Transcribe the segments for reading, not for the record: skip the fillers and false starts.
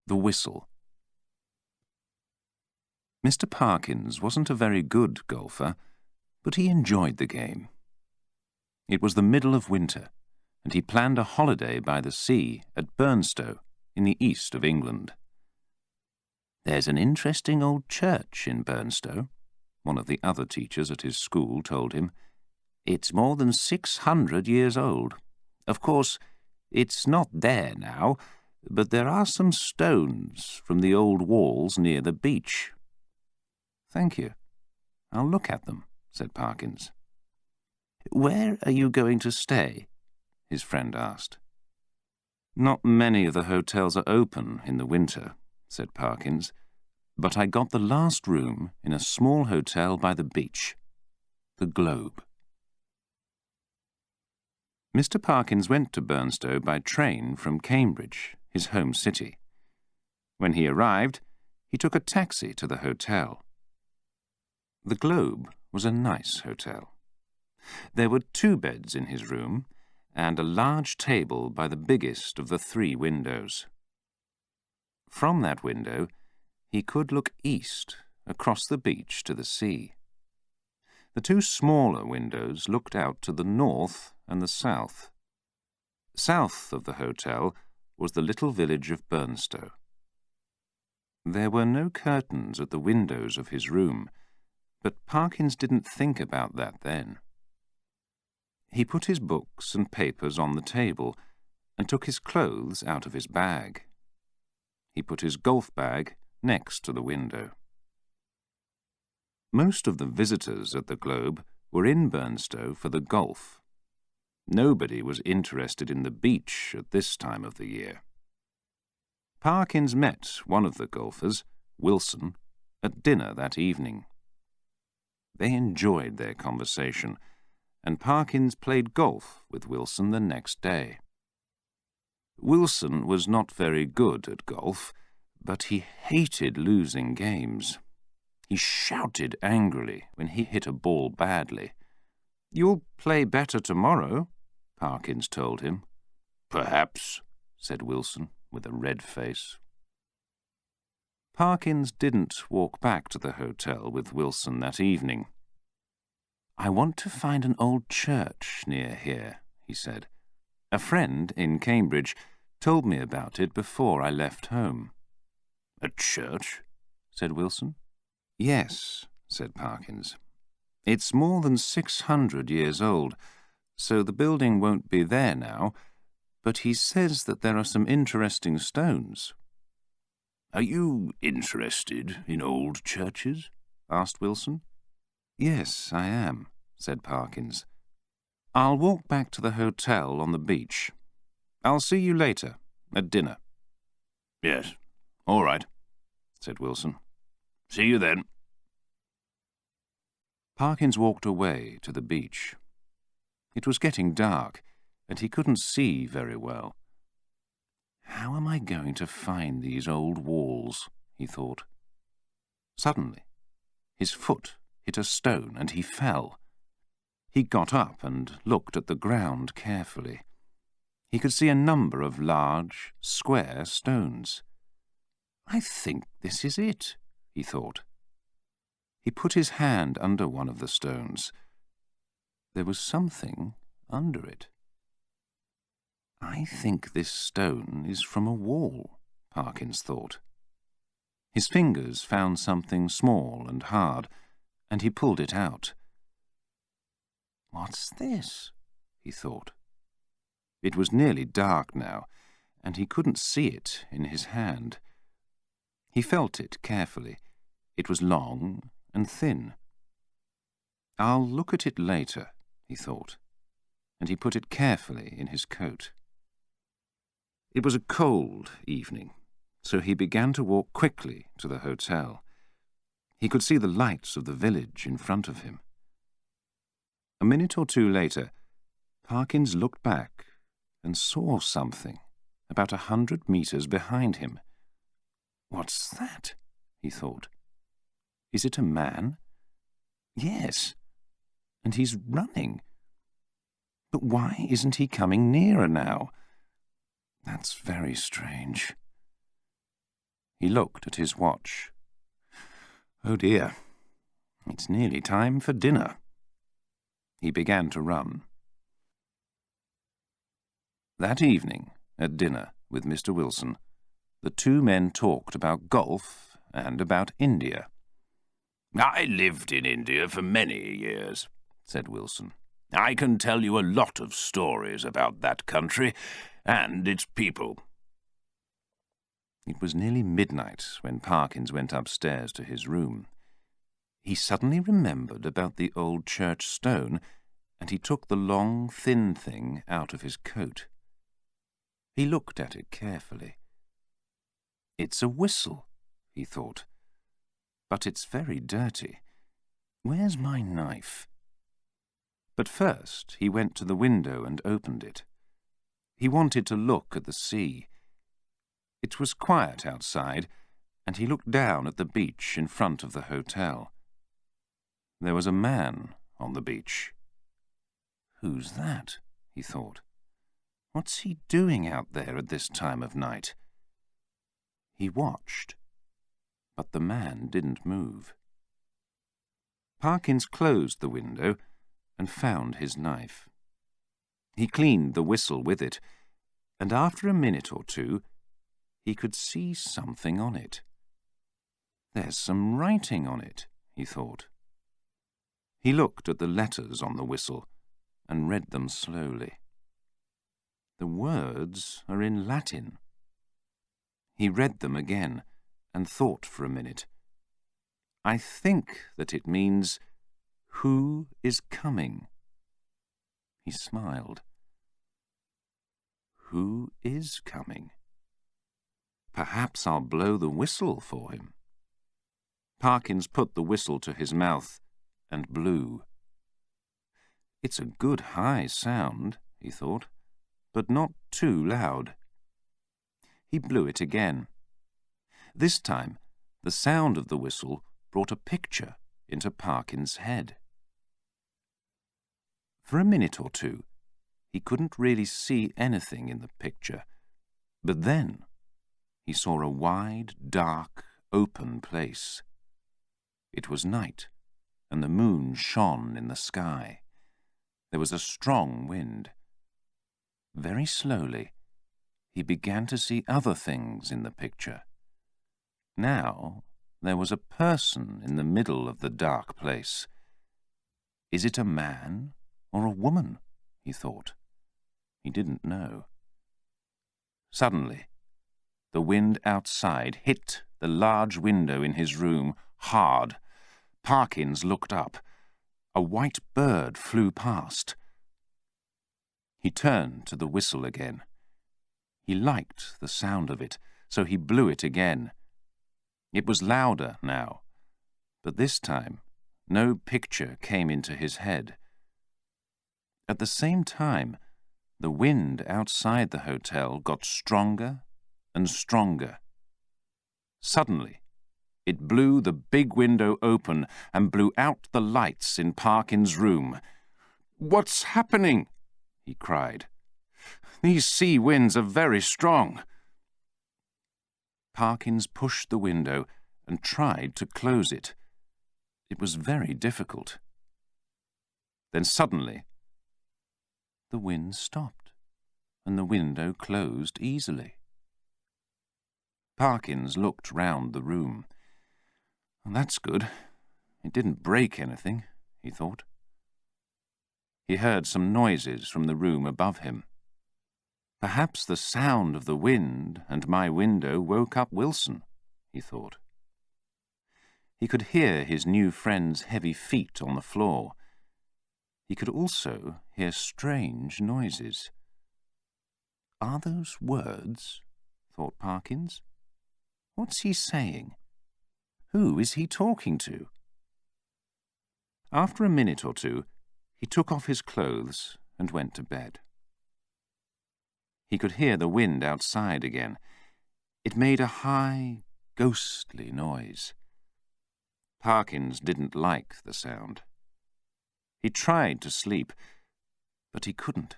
The Whistle. Mr. Parkins wasn't a very good golfer, but he enjoyed the game. It was the middle of winter, and he planned a holiday by the sea at Burnstow, in the east of England. "There's an interesting old church in Burnstow," one of the other teachers at his school told him. "It's more than 600 years old. Of course, it's not there now, but there are some stones from the old walls near the beach." "Thank you. I'll look at them," said Parkins. "Where are you going to stay?" his friend asked. "Not many of the hotels are open in the winter," said Parkins, "but I got the last room in a small hotel by the beach, the Globe." Mr. Parkins went to Burnstow by train from Cambridge, his home city. When he arrived, he took a taxi to the hotel. The Globe was a nice hotel. There were 2 beds in his room and a large table by the biggest of the 3 windows. From that window, he could look east, across the beach to the sea. The 2 smaller windows looked out to the north and the south. South of the hotel was the little village of Burnstow. There were no curtains at the windows of his room, but Parkins didn't think about that then. He put his books and papers on the table and took his clothes out of his bag. He put his golf bag next to the window. Most of the visitors at the Globe were in Burnstow for the golf. Nobody was interested in the beach at this time of the year. Parkins met one of the golfers, Wilson, at dinner that evening. They enjoyed their conversation, and Parkins played golf with Wilson the next day. Wilson was not very good at golf, but he hated losing games. He shouted angrily when he hit a ball badly. "You'll play better tomorrow," Parkins told him. "Perhaps," said Wilson, with a red face. Parkins didn't walk back to the hotel with Wilson that evening. "I want to find an old church near here," he said. "A friend in Cambridge told me about it before I left home." "A church?" said Wilson. "Yes," said Parkins. "It's more than 600 years old, so the building won't be there now, but he says that there are some interesting stones." "Are you interested in old churches?" asked Wilson. "Yes, I am," said Parkins. "I'll walk back to the hotel on the beach. I'll see you later, at dinner." "Yes, all right," said Wilson. "See you then." Parkins walked away to the beach. It was getting dark, and he couldn't see very well. "How am I going to find these old walls?" he thought. Suddenly, his foot hit a stone and he fell. He got up and looked at the ground carefully. He could see a number of large, square stones. "I think this is it," he thought. He put his hand under one of the stones. There was something under it. "I think this stone is from a wall," Parkins thought. His fingers found something small and hard, and he pulled it out. "What's this?" he thought. It was nearly dark now, and he couldn't see it in his hand. He felt it carefully. It was long and thin. "I'll look at it later," he thought, and he put it carefully in his coat. It was a cold evening, so he began to walk quickly to the hotel. He could see the lights of the village in front of him. A minute or 2 later, Parkins looked back and saw something about 100 meters behind him. "What's that?" he thought. "Is it a man?" "Yes, and he's running. But why isn't he coming nearer now? That's very strange." He looked at his watch. Oh dear, it's nearly time for dinner. He began to run. That evening, at dinner with Mr. Wilson, the two men talked about golf and about India. "I lived in India for many years," said Wilson. "I can tell you a lot of stories about that country and its people." It was nearly midnight when Parkins went upstairs to his room. He suddenly remembered about the old church stone, and he took the long, thin thing out of his coat. He looked at it carefully. It's a whistle, he thought, but it's very dirty. Where's my knife? But first he went to the window and opened it. He wanted to look at the sea. It was quiet outside, and he looked down at the beach in front of the hotel. There was a man on the beach. Who's that? He thought. What's he doing out there at this time of night? He watched, but the man didn't move. Parkins closed the window and found his knife. He cleaned the whistle with it, and after a minute or two, he could see something on it. There's some writing on it, he thought. He looked at the letters on the whistle and read them slowly. The words are in Latin. He read them again and thought for a minute. I think that it means, "Who is coming?" He smiled. Who is coming? Perhaps I'll blow the whistle for him. Parkins put the whistle to his mouth and blew. It's a good high sound, he thought, but not too loud. He blew it again. This time, the sound of the whistle brought a picture into Parkins' head. For a minute or two, he couldn't really see anything in the picture, but then he saw a wide, dark, open place. It was night, and the moon shone in the sky. There was a strong wind. Very slowly, he began to see other things in the picture. Now there was a person in the middle of the dark place. Is it a man or a woman? He thought. He didn't know. Suddenly, the wind outside hit the large window in his room hard. Parkins looked up. A white bird flew past. He turned to the whistle again. He liked the sound of it, so he blew it again. It was louder now, but this time no picture came into his head. At the same time, the wind outside the hotel got stronger and stronger. Suddenly, it blew the big window open and blew out the lights in Parkins' room. "What's happening?" he cried. "These sea winds are very strong." Parkins pushed the window and tried to close it. It was very difficult. Then suddenly, the wind stopped and the window closed easily. Parkins looked round the room. That's good. It didn't break anything, he thought. He heard some noises from the room above him. Perhaps the sound of the wind and my window woke up Wilson, he thought. He could hear his new friend's heavy feet on the floor. He could also hear strange noises. Are those words? Thought Parkins. What's he saying? Who is he talking to? After a minute or two, he took off his clothes and went to bed. He could hear the wind outside again. It made a high, ghostly noise. Parkins didn't like the sound. He tried to sleep, but he couldn't.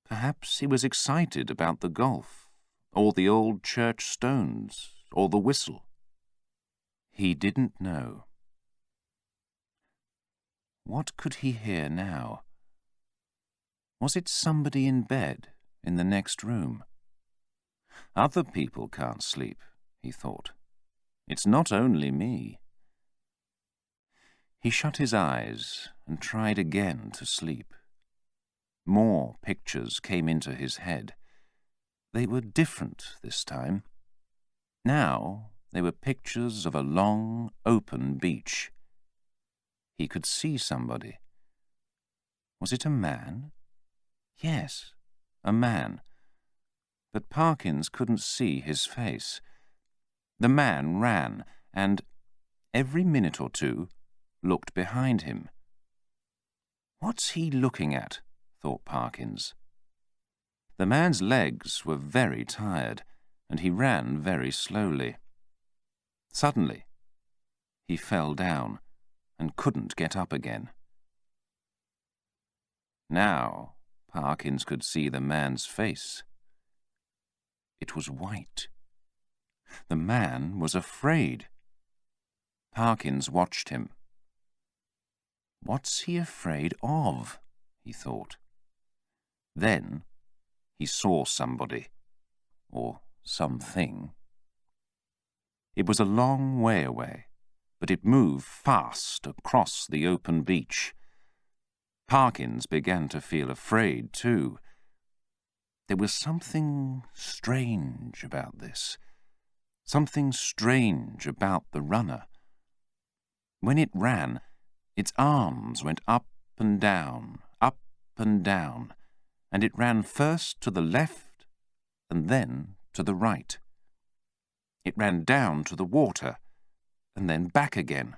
Perhaps he was excited about the golf or the old church stones, or the whistle? He didn't know. What could he hear now? Was it somebody in bed in the next room? Other people can't sleep, he thought. It's not only me. He shut his eyes and tried again to sleep. More pictures came into his head. They were different this time. Now they were pictures of a long, open beach. He could see somebody. Was it a man? Yes, a man. But Parkins couldn't see his face. The man ran and, every minute or two, looked behind him. What's he looking at? Thought Parkins. The man's legs were very tired, and he ran very slowly. Suddenly, he fell down and couldn't get up again. Now, Parkins could see the man's face. It was white. The man was afraid. Parkins watched him. What's he afraid of? He thought. Then he saw somebody, or something. It was a long way away, but it moved fast across the open beach. Parkins began to feel afraid too. There was something strange about this, something strange about the runner. When it ran, its arms went up and down, and it ran first to the left and then to the right. It ran down to the water and then back again.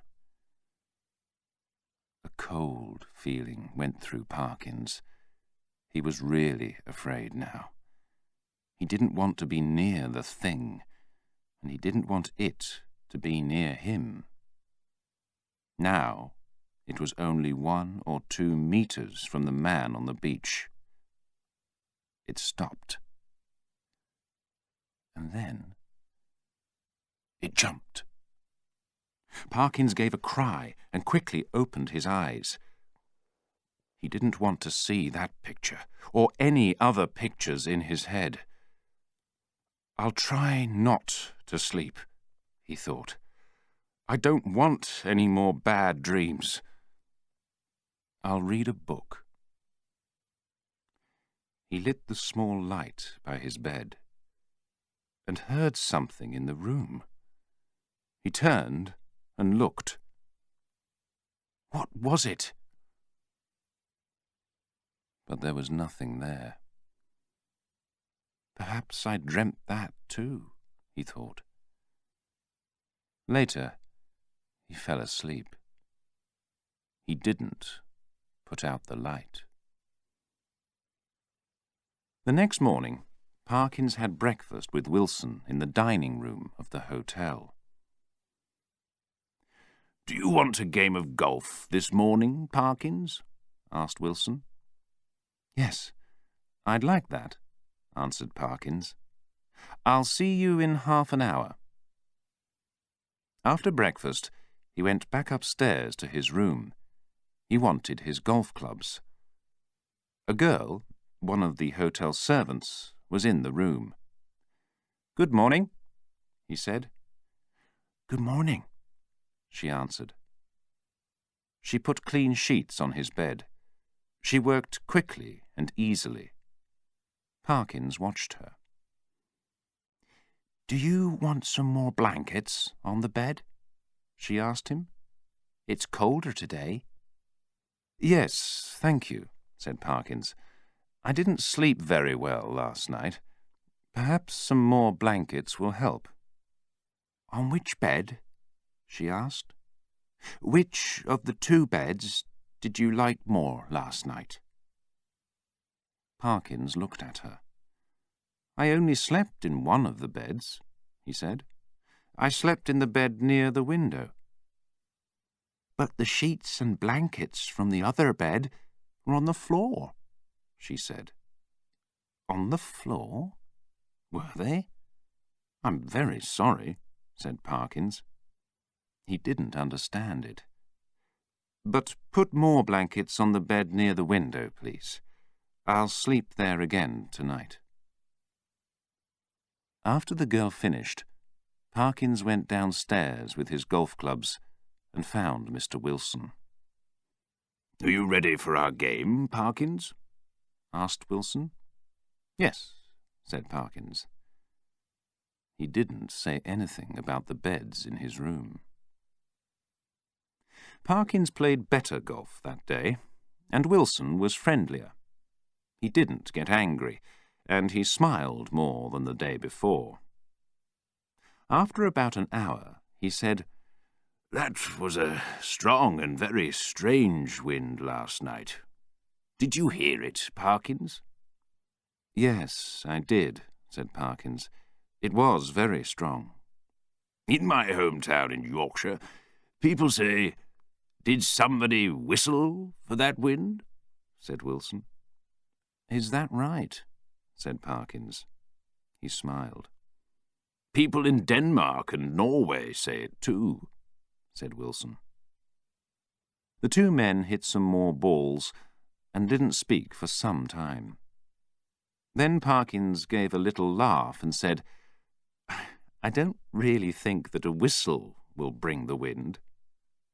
A cold feeling went through Parkins. He was really afraid now. He didn't want to be near the thing, and he didn't want it to be near him. Now it was only 1 or 2 meters from the man on the beach. It stopped. And then it jumped. Parkins gave a cry and quickly opened his eyes. He didn't want to see that picture, or any other pictures in his head. I'll try not to sleep, he thought. I don't want any more bad dreams. I'll read a book. He lit the small light by his bed and heard something in the room. He turned and looked. What was it? But there was nothing there. Perhaps I dreamt that too, he thought. Later, he fell asleep. He didn't put out the light. The next morning, Parkins had breakfast with Wilson in the dining room of the hotel. "Do you want a game of golf this morning, Parkins?" asked Wilson. "Yes, I'd like that," answered Parkins. "I'll see you in half an hour." After breakfast, he went back upstairs to his room. He wanted his golf clubs. A girl, one of the hotel servants, was in the room. "Good morning," he said. "Good morning," she answered. She put clean sheets on his bed. She worked quickly and easily. Parkins watched her. "Do you want some more blankets on the bed?" she asked him. "It's colder today." "Yes, thank you," said Parkins. "I didn't sleep very well last night. Perhaps some more blankets will help." "On which bed?" she asked. "Which of the 2 beds did you like more last night?" Parkins looked at her. "I only slept in one of the beds," he said. "I slept in the bed near the window." "But the sheets and blankets from the other bed were on the floor," she said. "On the floor?" Were they? I'm very sorry, said Parkins. He didn't understand it. But put more blankets on the bed near the window, please. I'll sleep there again tonight. After the girl finished, Parkins went downstairs with his golf clubs and found Mr. Wilson. "Are you ready for our game, Parkins?" asked Wilson. Yes, said Parkins. He didn't say anything about the beds in his room. Parkins played better golf that day, and Wilson was friendlier. He didn't get angry, and he smiled more than the day before. After about an hour, he said, "That was a strong and very strange wind last night. Did you hear it, Parkins?" Yes, I did, said Parkins. It was very strong. In my hometown in Yorkshire, people say, "Did somebody whistle for that wind?" said Wilson. Is that right? Said Parkins. He smiled. People in Denmark and Norway say it too, said Wilson. The two men hit some more balls and didn't speak for some time. Then Parkins gave a little laugh and said, I don't really think that a whistle will bring the wind.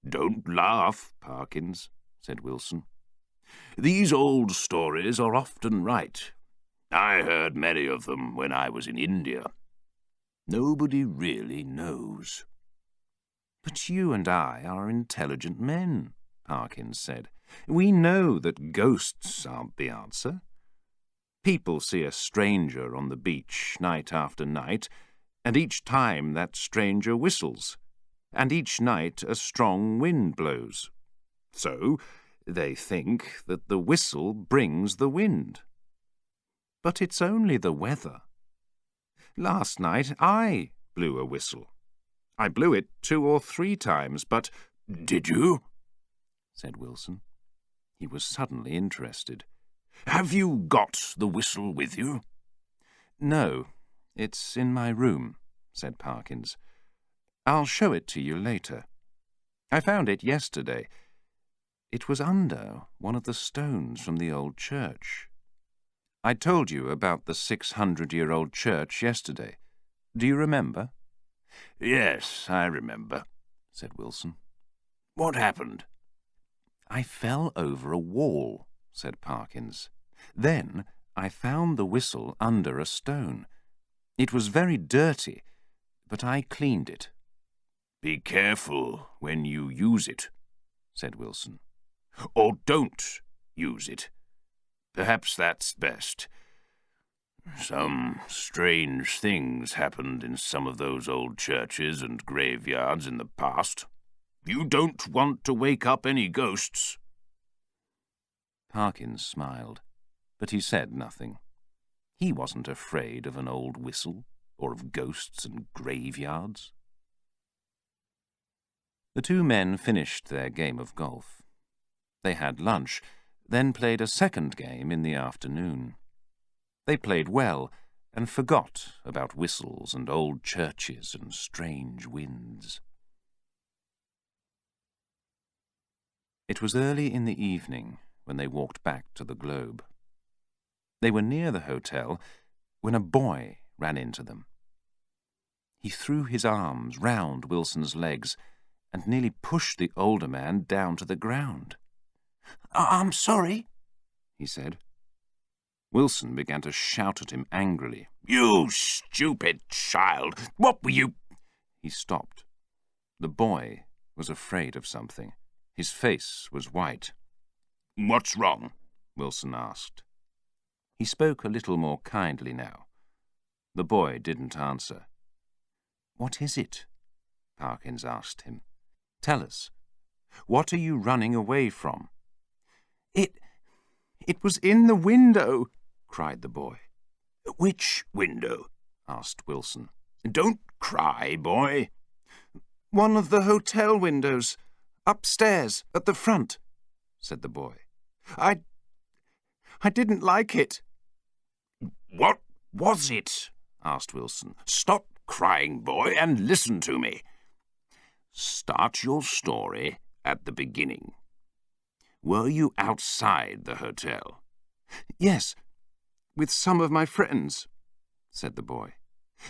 Don't laugh, Parkins, said Wilson. These old stories are often right. I heard many of them when I was in India. Nobody really knows. But you and I are intelligent men, Parkins said. We know that ghosts aren't the answer. People see a stranger on the beach night after night, and each time that stranger whistles, and each night a strong wind blows. So they think that the whistle brings the wind. But it's only the weather. Last night I blew a whistle. I blew it 2 or 3 times, but— Did you? Said Wilson. He was suddenly interested. Have you got the whistle with you? No, it's in my room, said Parkins. I'll show it to you later. I found it yesterday. It was under one of the stones from the old church. I told you about the 600-year-old church yesterday. Do you remember? Yes, I remember, said Wilson. What happened? I fell over a wall, said Parkins. Then I found the whistle under a stone. It was very dirty, but I cleaned it. Be careful when you use it, said Wilson. Or don't use it. Perhaps that's best. Some strange things happened in some of those old churches and graveyards in the past. You don't want to wake up any ghosts. Parkins smiled, but he said nothing. He wasn't afraid of an old whistle or of ghosts and graveyards. The two men finished their game of golf. They had lunch, then played a second game in the afternoon. They played well and forgot about whistles and old churches and strange winds. It was early in the evening when they walked back to the Globe. They were near the hotel when a boy ran into them. He threw his arms round Wilson's legs and nearly pushed the older man down to the ground. I'm sorry, he said. Wilson began to shout at him angrily. You stupid child! What were you— He stopped. The boy was afraid of something. His face was white. What's wrong? Wilson asked. He spoke a little more kindly now. The boy didn't answer. What is it? Parkins asked him. Tell us. What are you running away from? It was in the window, cried the boy. Which window? Asked Wilson. Don't cry, boy. One of the hotel windows, upstairs at the front, said the boy. I didn't like it. What was it? asked Wilson. "Stop crying, boy, and listen to me. Start your story at the beginning. Were you outside the hotel?" "Yes, with some of my friends," said the boy.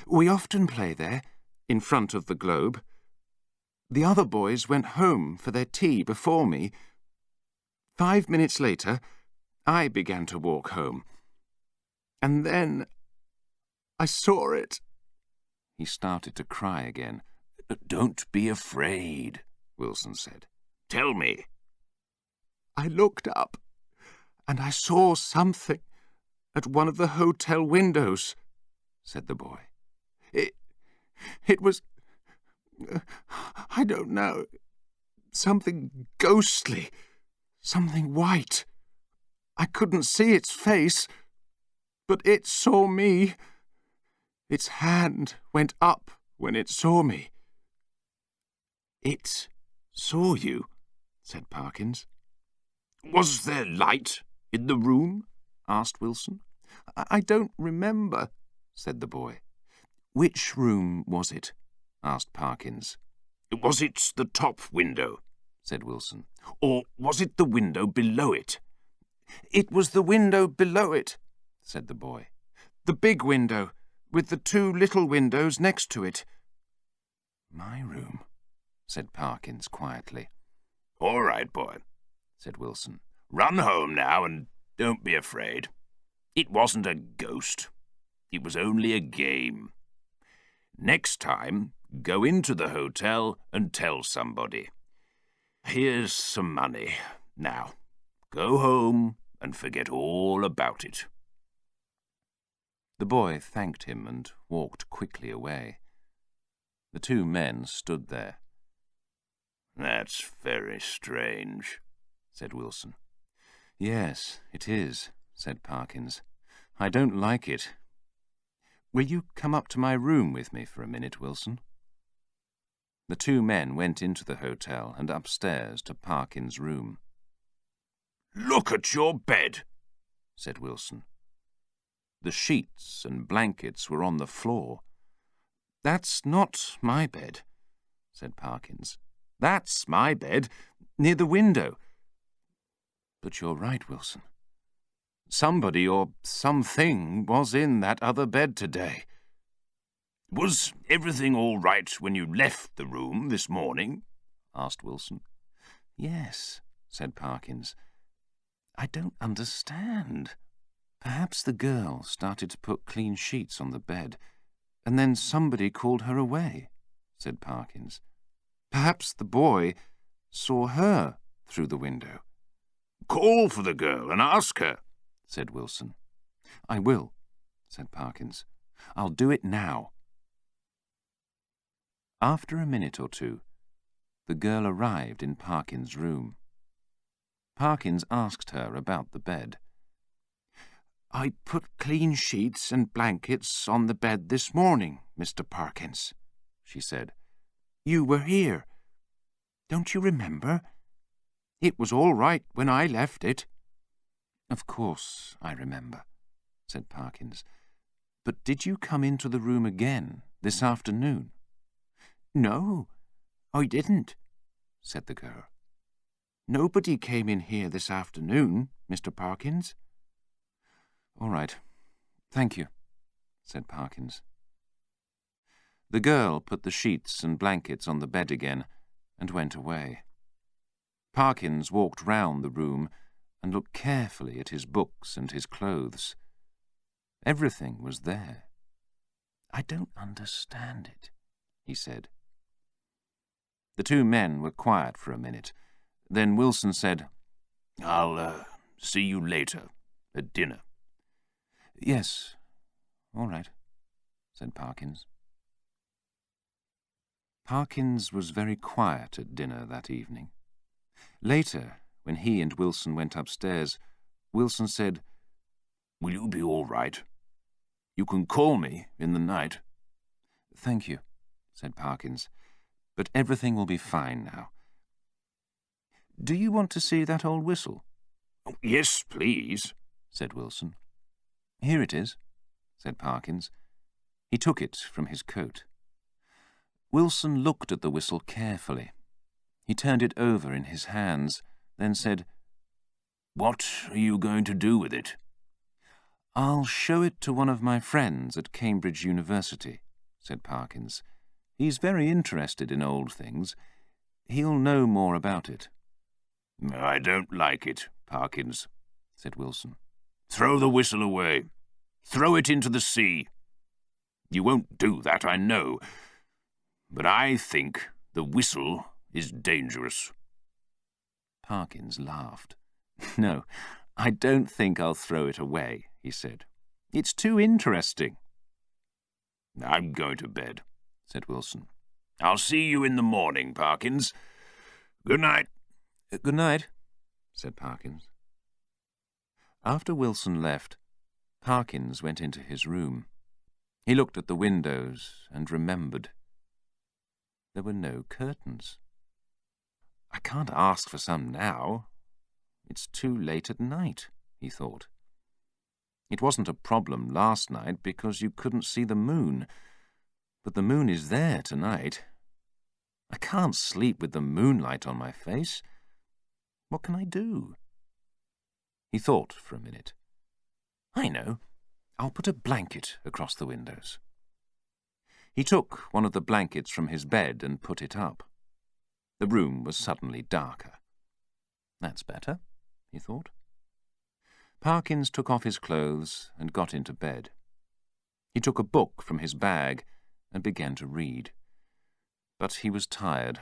"We often play there, in front of the globe. The other boys went home for their tea before me. 5 minutes later, I began to walk home. And then I saw it." He started to cry again. "Don't be afraid," Wilson said. "Tell me." "I looked up, and I saw something at one of the hotel windows," said the boy. It was, I don't know, something ghostly, something white. I couldn't see its face, but it saw me. Its hand went up when it saw me." "It saw you?" said Parkins. "Was there light in the room?" asked Wilson. I don't remember," said the boy. "Which room was it?" asked Parkins. "Was it the top window?" said Wilson. "Or was it the window below it?" "It was the window below it," said the boy. "The big window, with the 2 little windows next to it." "My room," said Parkins quietly. "All right, boy," said Wilson. "Run home now and don't be afraid. It wasn't a ghost. It was only a game. Next time, go into the hotel and tell somebody. Here's some money. Now, go home and forget all about it." The boy thanked him and walked quickly away. The 2 men stood there. "That's very strange," said Wilson. "Yes, it is," said Parkins. "I don't like it. Will you come up to my room with me for a minute, Wilson?" The 2 men went into the hotel and upstairs to Parkins' room. "Look at your bed," said Wilson. The sheets and blankets were on the floor. "That's not my bed," said Parkins. "That's my bed, near the window." "But you're right, Wilson. Somebody or something was in that other bed today." "Was everything all right when you left the room this morning?" asked Wilson. "Yes," said Parkins. "I don't understand. Perhaps the girl started to put clean sheets on the bed, and then somebody called her away," said Parkins. "Perhaps the boy saw her through the window." "Call for the girl and ask her," said Wilson. "I will," said Parkins. "I'll do it now." After a minute or 2, the girl arrived in Parkins' room. Parkins asked her about the bed. "I put clean sheets and blankets on the bed this morning, Mr. Parkins," she said. "You were here. Don't you remember? It was all right when I left it." "Of course I remember," said Parkins. "But did you come into the room again this afternoon?" "No, I didn't," said the girl. "Nobody came in here this afternoon, Mr. Parkins." "All right. Thank you," said Parkins. The girl put the sheets and blankets on the bed again and went away. Parkins walked round the room and looked carefully at his books and his clothes. Everything was there. "I don't understand it," he said. The 2 men were quiet for a minute. Then Wilson said, "I'll see you later at dinner." "Yes, all right," said Parkins. Parkins was very quiet at dinner that evening. Later, when he and Wilson went upstairs, Wilson said, "Will you be all right? You can call me in the night." "Thank you," said Parkins, "but everything will be fine now. Do you want to see that old whistle?" "Yes, please," said Wilson. "Here it is," said Parkins. He took it from his coat. Wilson looked at the whistle carefully. He turned it over in his hands, then said, "What are you going to do with it?" "I'll show it to one of my friends at Cambridge University," said Parkins. "He's very interested in old things. He'll know more about it." "I don't like it, Parkins," said Wilson. "Throw the whistle away. Throw it into the sea. You won't do that, I know. But I think the whistle is dangerous." Parkins laughed. "No, I don't think I'll throw it away," he said. "It's too interesting." "I'm going to bed," said Wilson. "I'll see you in the morning, Parkins. Good night." "Good night," said Parkins. After Wilson left, Parkins went into his room. He looked at the windows and remembered. There were no curtains. "I can't ask for some now. It's too late at night," he thought. It wasn't a problem last night because you couldn't see the moon, but the moon is there tonight. I can't sleep with the moonlight on my face. What can I do? He thought for a minute. I know. I'll put a blanket across the windows. He took one of the blankets from his bed and put it up. The room was suddenly darker. That's better, he thought. Parkins took off his clothes and got into bed. He took a book from his bag and began to read. But he was tired.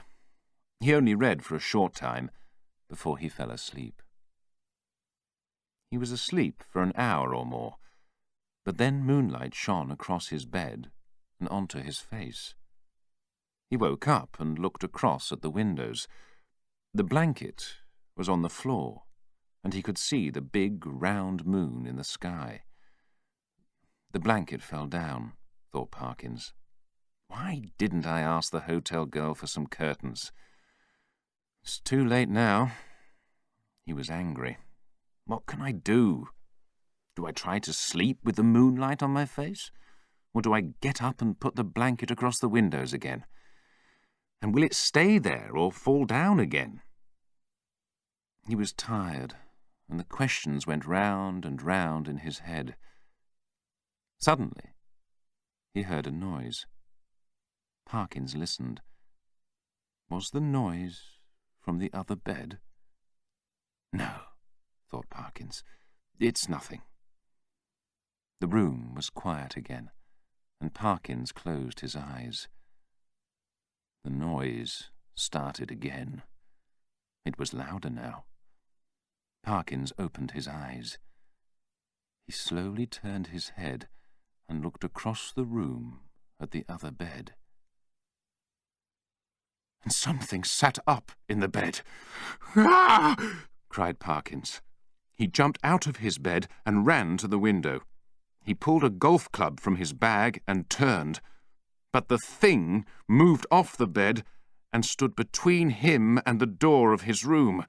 He only read for a short time before he fell asleep. He was asleep for an hour or more, but then moonlight shone across his bed and onto his face. He woke up and looked across at the windows. The blanket was on the floor, and he could see the big, round moon in the sky. The blanket fell down, thought Parkins. Why didn't I ask the hotel girl for some curtains? It's too late now. He was angry. What can I do? Do I try to sleep with the moonlight on my face? Or do I get up and put the blanket across the windows again? And will it stay there or fall down again? He was tired, and the questions went round and round in his head. Suddenly, he heard a noise. Parkins listened. Was the noise from the other bed? No, thought Parkins. It's nothing. The room was quiet again, and Parkins closed his eyes. The noise started again. It was louder now. Parkins opened his eyes. He slowly turned his head and looked across the room at the other bed. And something sat up in the bed. "Ah!" cried Parkins. He jumped out of his bed and ran to the window. He pulled a golf club from his bag and turned. But the thing moved off the bed and stood between him and the door of his room.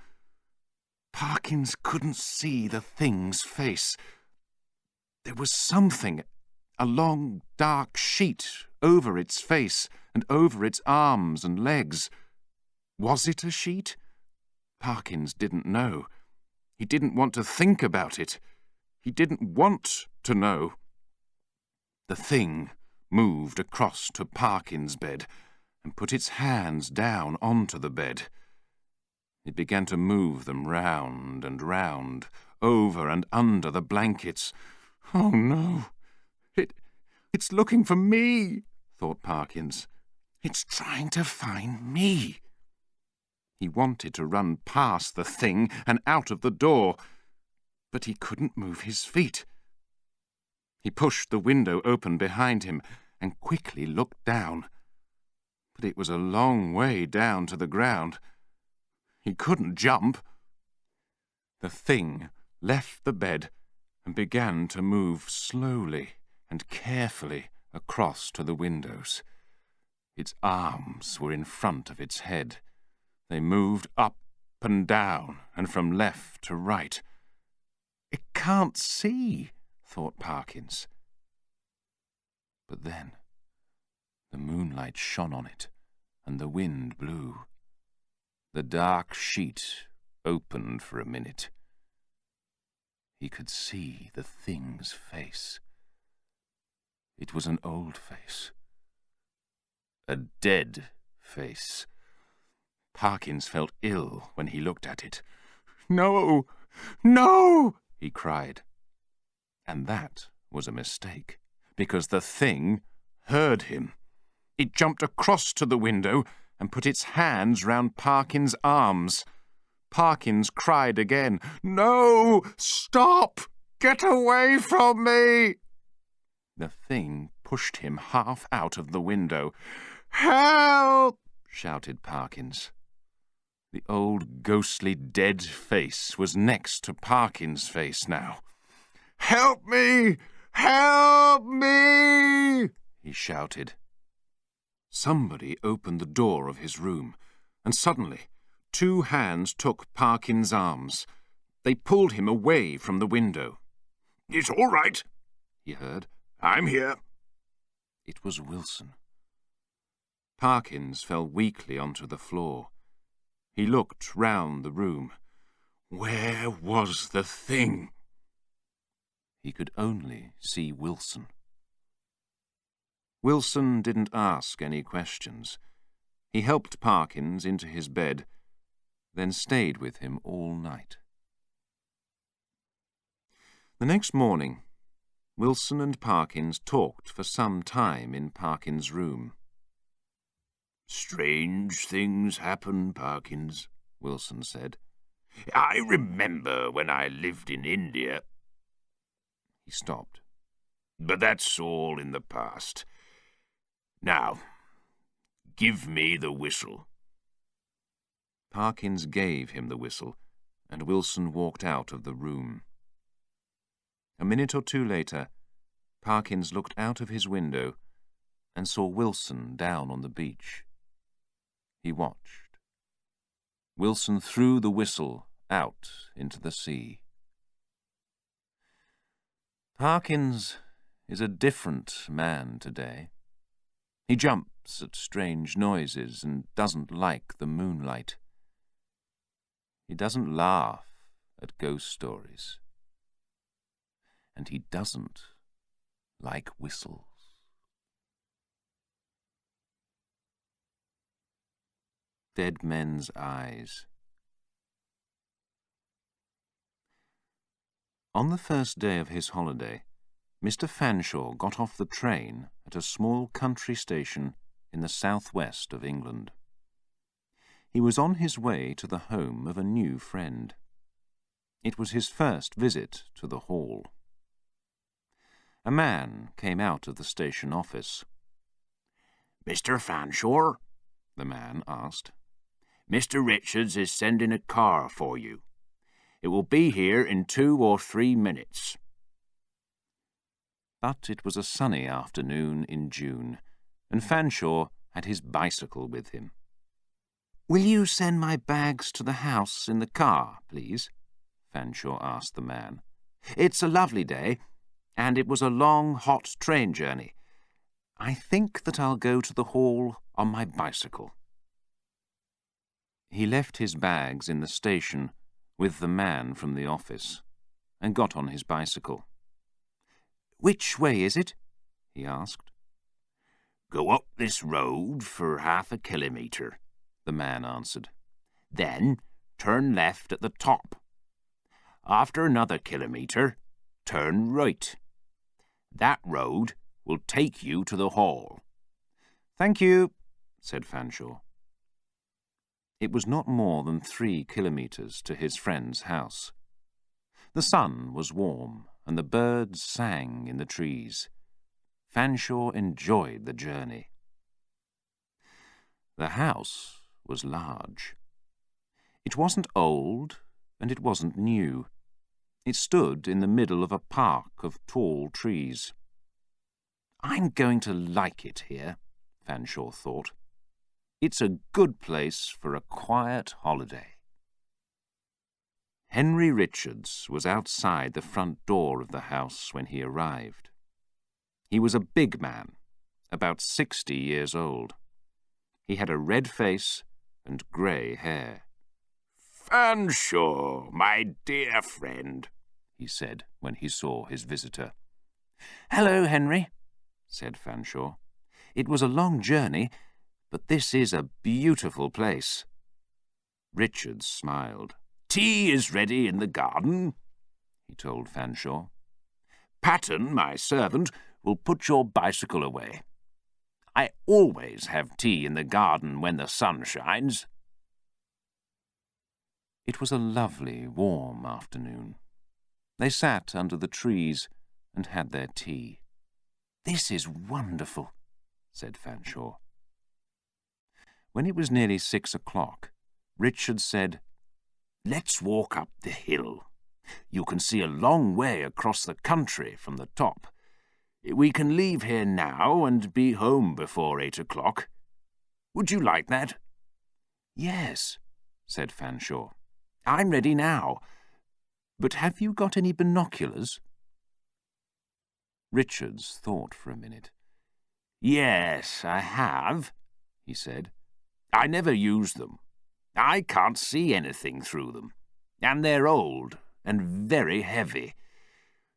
Parkins couldn't see the thing's face. There was something, a long, dark sheet over its face and over its arms and legs. Was it a sheet? Parkins didn't know. He didn't want to think about it. He didn't want to know. The thing moved across to Parkins' bed and put its hands down onto the bed. It began to move them round and round, over and under the blankets. Oh, no! It's looking for me, thought Parkins. It's trying to find me. He wanted to run past the thing and out of the door, but he couldn't move his feet. He pushed the window open behind him and quickly looked down. But it was a long way down to the ground. He couldn't jump. The thing left the bed and began to move slowly and carefully across to the windows. Its arms were in front of its head. They moved up and down and from left to right. It can't see, thought Parkins. But then the moonlight shone on it, and the wind blew. The dark sheet opened for a minute. He could see the thing's face. It was an old face. A dead face. Parkins felt ill when he looked at it. "No! No!" he cried. And that was a mistake, because the thing heard him. It jumped across to the window and put its hands round Parkins' arms. Parkins cried again. "No! Stop! Get away from me!" The thing pushed him half out of the window. "Help!" shouted Parkins. The old ghostly dead face was next to Parkins' face now. "Help me! Help me!" he shouted. Somebody opened the door of his room, and suddenly 2 hands took Parkins' arms. They pulled him away from the window. "It's all right," he heard. "I'm here." It was Wilson. Parkins fell weakly onto the floor. He looked round the room. Where was the thing? He could only see Wilson. Wilson didn't ask any questions. He helped Parkins into his bed, then stayed with him all night. The next morning, Wilson and Parkins talked for some time in Parkins' room. "Strange things happen, Parkins," Wilson said. "I remember when I lived in India." He stopped. "But that's all in the past. Now, give me the whistle." Parkins gave him the whistle, and Wilson walked out of the room. A minute or two later, Parkins looked out of his window and saw Wilson down on the beach. He watched. Wilson threw the whistle out into the sea. Parkins is a different man today. He jumps at strange noises and doesn't like the moonlight. He doesn't laugh at ghost stories. And he doesn't like whistles. Dead Men's Eyes. On the first day of his holiday, Mr. Fanshaw got off the train at a small country station in the southwest of England. He was on his way to the home of a new friend. It was his first visit to the Hall. A man came out of the station office. "Mr. Fanshaw?" the man asked. "Mr. Richards is sending a car for you. It will be here in 2 or 3 minutes. But it was a sunny afternoon in June, and Fanshaw had his bicycle with him. "Will you send my bags to the house in the car, please?" Fanshaw asked the man. "It's a lovely day, and it was a long, hot train journey. I think that I'll go to the Hall on my bicycle." He left his bags in the station with the man from the office and got on his bicycle. "Which way is it?" he asked. "Go up this road for half a kilometre," the man answered. "Then turn left at the top. After another kilometre, turn right. That road will take you to the Hall." "Thank you," said Fanshaw. It was not more than 3 kilometres to his friend's house. The sun was warm, and the birds sang in the trees. Fanshaw enjoyed the journey. The house was large. It wasn't old, and it wasn't new. It stood in the middle of a park of tall trees. "I'm going to like it here," Fanshaw thought. "It's a good place for a quiet holiday." Henry Richards was outside the front door of the house when he arrived. He was a big man, about 60 years old. He had a red face and grey hair. "Fanshaw, my dear friend," he said when he saw his visitor. "Hello, Henry," said Fanshaw. "It was a long journey, but this is a beautiful place." Richards smiled. "Tea is ready in the garden," he told Fanshaw. "Patton, my servant, will put your bicycle away. I always have tea in the garden when the sun shines." It was a lovely, warm afternoon. They sat under the trees and had their tea. "This is wonderful," said Fanshaw. When it was nearly 6 o'clock, Richard said, "Let's walk up the hill. You can see a long way across the country from the top. We can leave here now and be home before 8 o'clock. Would you like that?" "Yes," said Fanshaw. "I'm ready now. But have you got any binoculars?" Richards thought for a minute. "Yes, I have," he said. "I never use them. I can't see anything through them, and they're old and very heavy.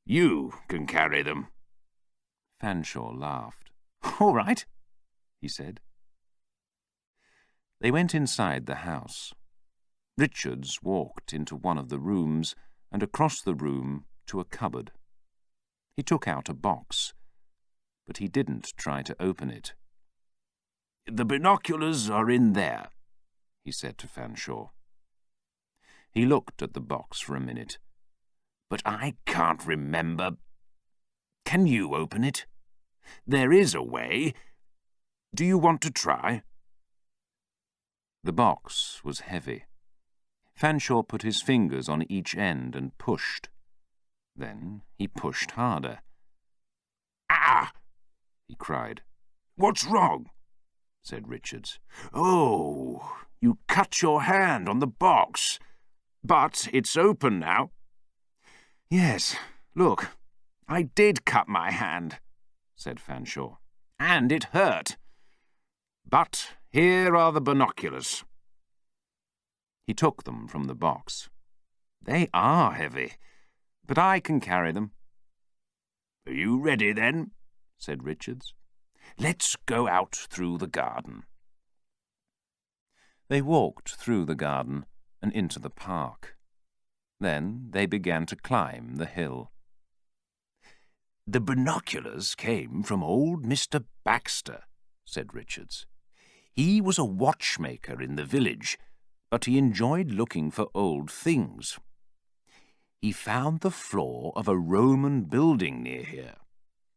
You can carry them." Fanshaw laughed. "All right," he said. They went inside the house. Richards walked into one of the rooms and across the room to a cupboard. He took out a box, but he didn't try to open it. "The binoculars are in there," he said to Fanshaw. He looked at the box for a minute. "But I can't remember. Can you open it? There is a way. Do you want to try?" The box was heavy. Fanshaw put his fingers on each end and pushed. Then he pushed harder. "Ah!" he cried. "What's wrong?" said Richards. "Oh, you cut your hand on the box. But it's open now." Yes, look, "I did cut my hand," said Fanshaw, "and it hurt. But here are the binoculars." He took them from the box. "They are heavy, but I can carry them." "Are you ready, then?" said Richards. "Let's go out through the garden." They walked through the garden and into the park. Then they began to climb the hill. "The binoculars came from old Mr. Baxter," said Richards. "He was a watchmaker in the village, but he enjoyed looking for old things. He found the floor of a Roman building near here.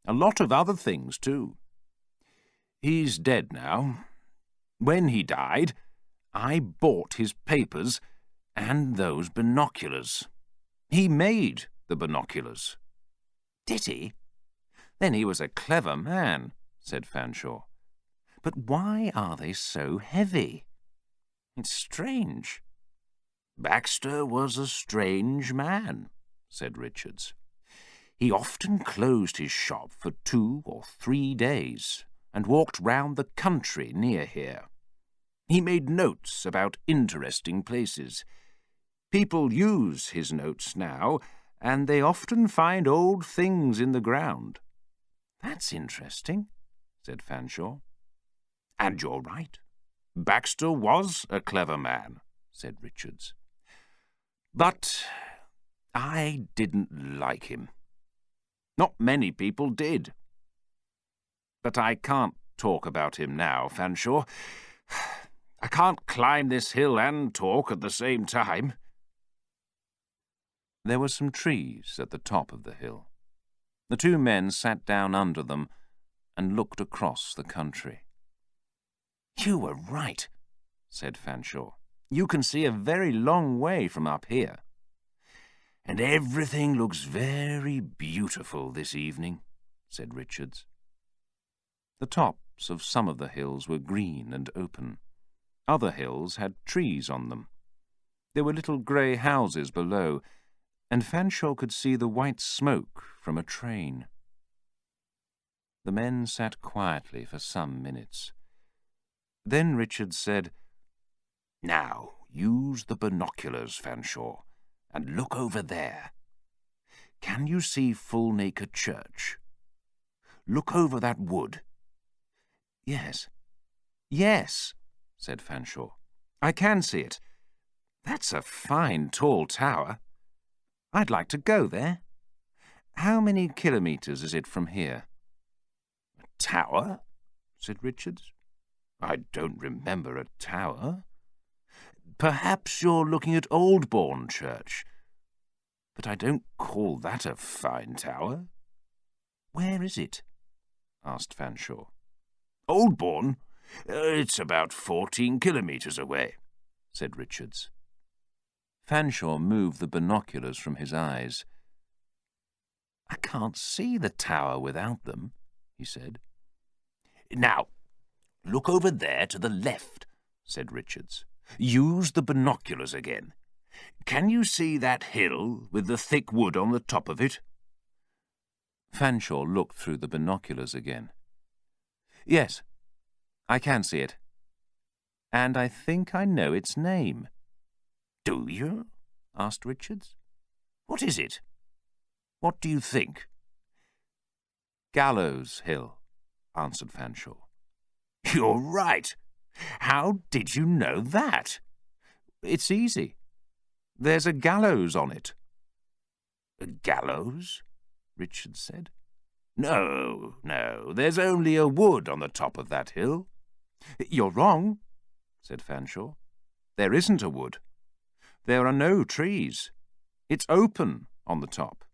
A lot of other things, too. He's dead now. When he died, I bought his papers and those binoculars. He made the binoculars." "Did he? Then he was a clever man," said Fanshaw. "But why are they so heavy? It's strange." "Baxter was a strange man," said Richards. "He often closed his shop for 2 or 3 days and walked round the country near here. He made notes about interesting places. People use his notes now, and they often find old things in the ground." "That's interesting," said Fanshaw. "And you're right. Baxter was a clever man," said Richards. "But I didn't like him. Not many people did. But I can't talk about him now, Fanshaw. I can't climb this hill and talk at the same time." There were some trees at the top of the hill. The two men sat down under them and looked across the country. "You were right," said Fanshaw. "You can see a very long way from up here. And everything looks very beautiful this evening," said Richards. The tops of some of the hills were green and open. Other hills had trees on them. There were little grey houses below, and Fanshaw could see the white smoke from a train. The men sat quietly for some minutes. Then Richards said, "Now, use the binoculars, Fanshaw, and look over there. Can you see Full Naked Church? Look over that wood." "Yes, yes," said Fanshaw. "I can see it. That's a fine, tall tower. I'd like to go there. How many kilometres is it from here?" "A tower?" said Richards. "I don't remember a tower. Perhaps you're looking at Oldbourne Church, but I don't call that a fine tower." "Where is it?" asked Fanshaw. "Oldbourne? It's about 14 kilometres away," said Richards. Fanshaw moved the binoculars from his eyes. "I can't see the tower without them," he said. "Now, look over there to the left," said Richards. "Use the binoculars again. Can you see that hill with the thick wood on the top of it?" Fanshaw looked through the binoculars again. "Yes, I can see it. And I think I know its name." "Do you?" asked Richards. "What is it? What do you think?" "Gallows Hill," answered Fanshaw. "You're right. How did you know that?" "It's easy. There's a gallows on it." "A gallows?" Richards said. No, there's only a wood on the top of that hill." "You're wrong," said Fanshaw. "There isn't a wood. There are no trees. It's open on the top,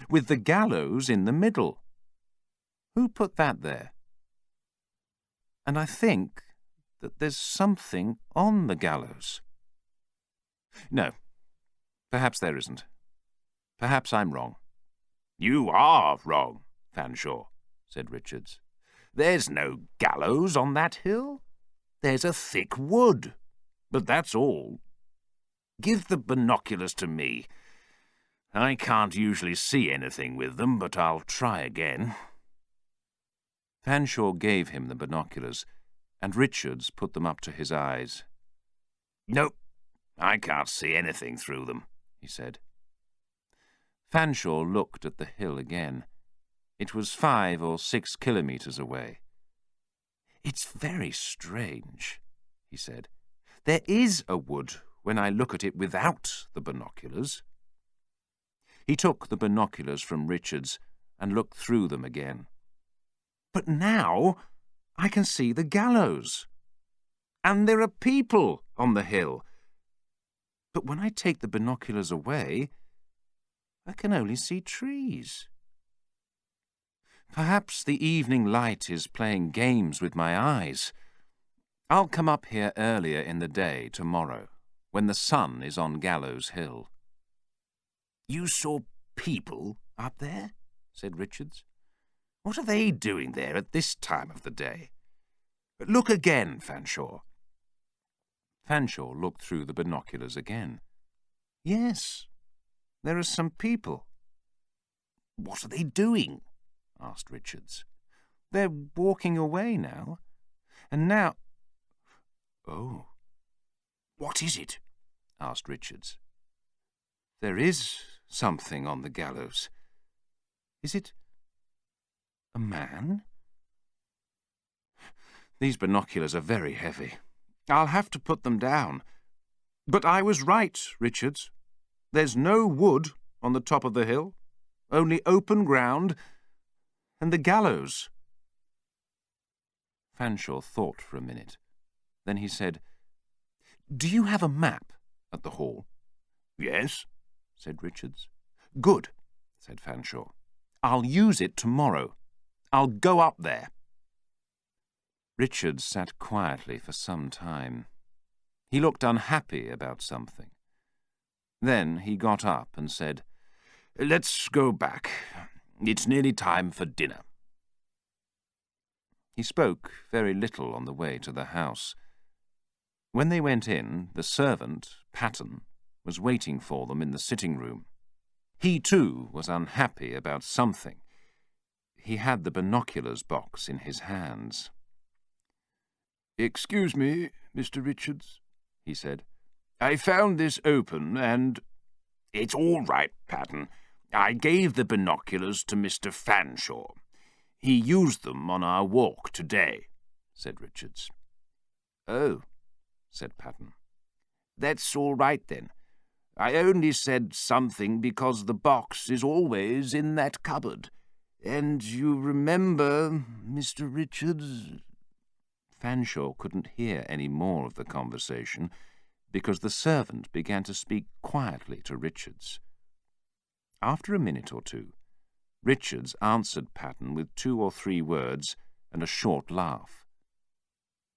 with the gallows in the middle. Who put that there? And I think that there's something on the gallows. No, perhaps there isn't. Perhaps I'm wrong." "You are wrong, Fanshaw," said Richards. "There's no gallows on that hill. There's a thick wood, but that's all. Give the binoculars to me. I can't usually see anything with them, but I'll try again." Fanshaw gave him the binoculars, and Richards put them up to his eyes. "Nope, I can't see anything through them," he said. Fanshaw looked at the hill again. It was 5 or 6 kilometres away. "It's very strange," he said. "There is a wood when I look at it without the binoculars." He took the binoculars from Richards and looked through them again. "But now I can see the gallows. And there are people on the hill. But when I take the binoculars away, I can only see trees. Perhaps the evening light is playing games with my eyes. I'll come up here earlier in the day tomorrow, when the sun is on Gallows Hill." "You saw people up there?" said Richards. "What are they doing there at this time of the day? Look again, Fanshaw." Fanshaw looked through the binoculars again. "Yes, there are some people." "What are they doing?" asked Richards. "They're walking away now. And now—" "Oh, what is it?" asked Richards. "There is something on the gallows. Is it a man?" "These binoculars are very heavy. I'll have to put them down. But I was right, Richards. There's no wood on the top of the hill, only open ground and the gallows." Fanshaw thought for a minute. Then he said, "Do you have a map at the hall?" "Yes," said Richards. "Good," said Fanshaw. "I'll use it tomorrow. I'll go up there." Richards sat quietly for some time. He looked unhappy about something. Then he got up and said, "Let's go back. It's nearly time for dinner." He spoke very little on the way to the house. When they went in, the servant, Patton, was waiting for them in the sitting room. He, too, was unhappy about something. He had the binoculars box in his hands. "Excuse me, Mr. Richards," he said. "I found this open and—" "It's all right, Patton. I gave the binoculars to Mr. Fanshaw. He used them on our walk today," said Richards. "Oh," said Patton. "That's all right, then. I only said something because the box is always in that cupboard. And you remember, Mr. Richards—" Fanshaw couldn't hear any more of the conversation because the servant began to speak quietly to Richards. After a minute or two, Richards answered Patton with 2 or 3 words and a short laugh.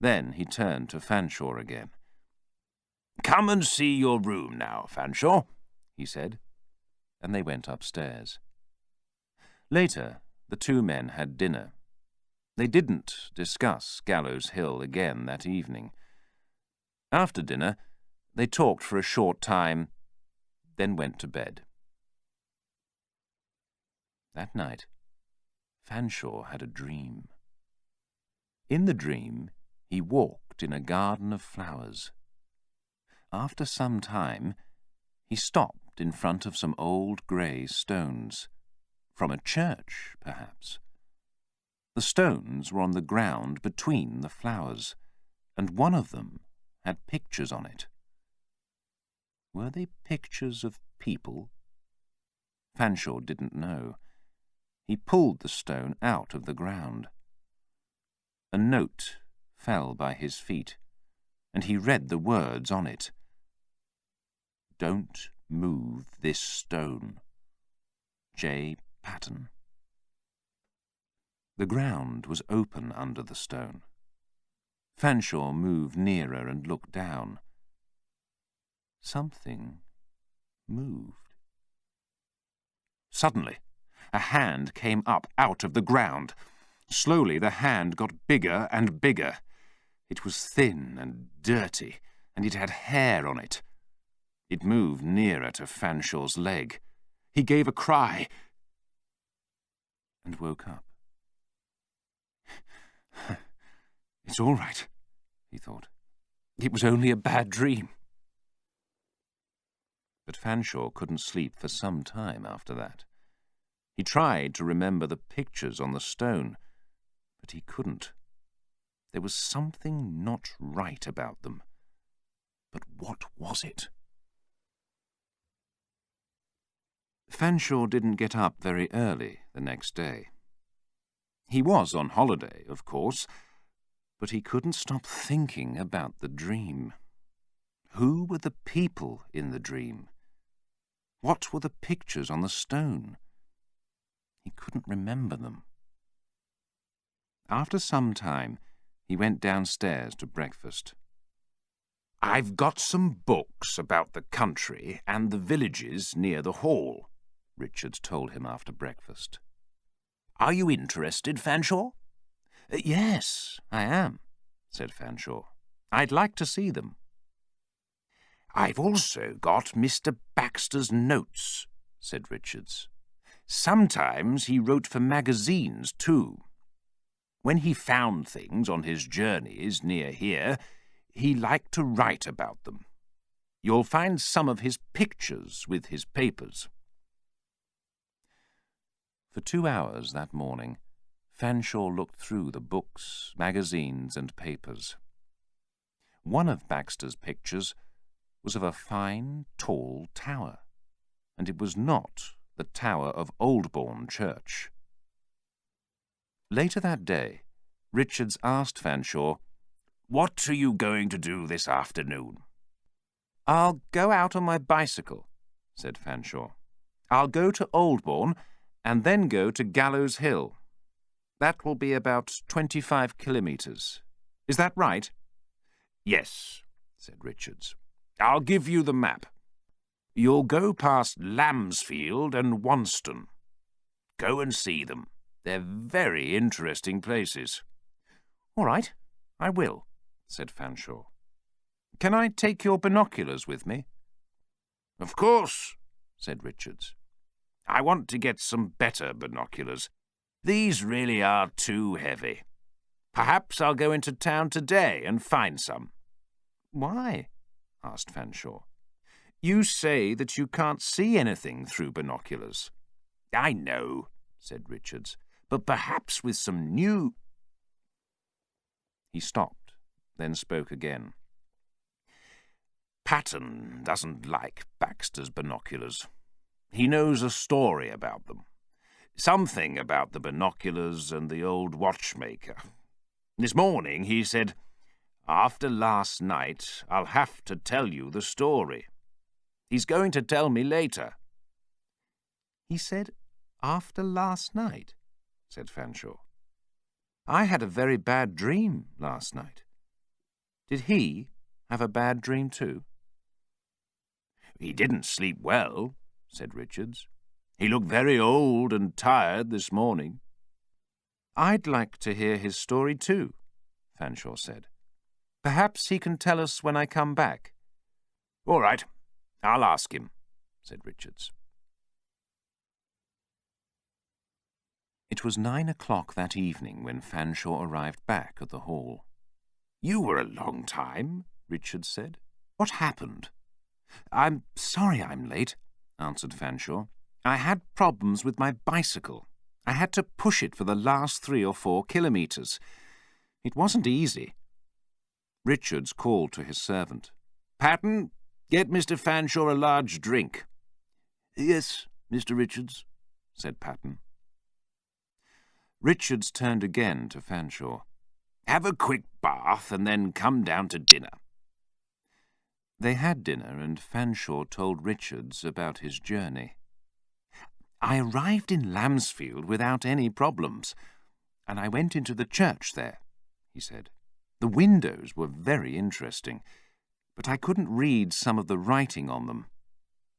Then he turned to Fanshaw again. "Come and see your room now, Fanshaw," he said, and they went upstairs. Later, the 2 men had dinner. They didn't discuss Gallows Hill again that evening. After dinner, they talked for a short time, then went to bed. That night, Fanshaw had a dream. In the dream, he walked in a garden of flowers. After some time, he stopped in front of some old grey stones, from a church, perhaps. The stones were on the ground between the flowers, and one of them had pictures on it. Were they pictures of people? Fanshaw didn't know. He pulled the stone out of the ground. A note fell by his feet, and he read the words on it. "Don't move this stone. J. Patton." The ground was open under the stone. Fanshaw moved nearer and looked down. Something moved. Suddenly, a hand came up out of the ground. Slowly the hand got bigger and bigger. It was thin and dirty, and it had hair on it. It moved nearer to Fanshaw's leg. He gave a cry and woke up. "It's all right," he thought. "It was only a bad dream." But Fanshaw couldn't sleep for some time after that. He tried to remember the pictures on the stone, but he couldn't. There was something not right about them. But what was it? Fanshaw didn't get up very early the next day. He was on holiday, of course, but he couldn't stop thinking about the dream. Who were the people in the dream? What were the pictures on the stone? He couldn't remember them. After some time, he went downstairs to breakfast. "I've got some books about the country and the villages near the hall," Richards told him after breakfast. "Are you interested, Fanshaw?" "Yes, I am," said Fanshaw. "I'd like to see them." "I've also got Mr. Baxter's notes," said Richards. "Sometimes he wrote for magazines, too. When he found things on his journeys near here, he liked to write about them. You'll find some of his pictures with his papers." For 2 hours that morning, Fanshaw looked through the books, magazines, and papers. One of Baxter's pictures was of a fine, tall tower, and it was not the tower of Oldbourne Church. Later that day, Richards asked Fanshaw, "What are you going to do this afternoon?" "I'll go out on my bicycle," said Fanshaw. "I'll go to Oldbourne and then go to Gallows Hill. That will be about 25 kilometres. Is that right?" "Yes," said Richards. "I'll give you the map. You'll go past Lambsfield and Wonston. Go and see them. They're very interesting places." "All right, I will," said Fanshaw. "Can I take your binoculars with me?" "Of course," said Richards. "I want to get some better binoculars. These really are too heavy. Perhaps I'll go into town today and find some. Why? Asked Fanshaw. You say that you can't see anything through binoculars. I know, said Richards, but perhaps with some new... He stopped, then spoke again. Patton doesn't like Baxter's binoculars. He knows a story about them. Something about the binoculars and the old watchmaker. This morning he said, "After last night, I'll have to tell you the story." He's going to tell me later. He said, "After last night," said Fanshaw. I had a very bad dream last night. Did he have a bad dream too? He didn't sleep well, said Richards. He looked very old and tired this morning. I'd like to hear his story too, Fanshaw said. Perhaps he can tell us when I come back. All right, I'll ask him, said Richards. It was 9 o'clock that evening when Fanshaw arrived back at the hall. You were a long time, Richards said. What happened? I'm sorry I'm late, answered Fanshaw. I had problems with my bicycle. I had to push it for the last 3 or 4 kilometres. It wasn't easy. Richards called to his servant. Patton, get Mr. Fanshaw a large drink. Yes, Mr. Richards, said Patton. Richards turned again to Fanshaw. Have a quick bath and then come down to dinner. They had dinner, and Fanshaw told Richards about his journey. I arrived in Lambsfield without any problems, and I went into the church there, he said. The windows were very interesting, but I couldn't read some of the writing on them.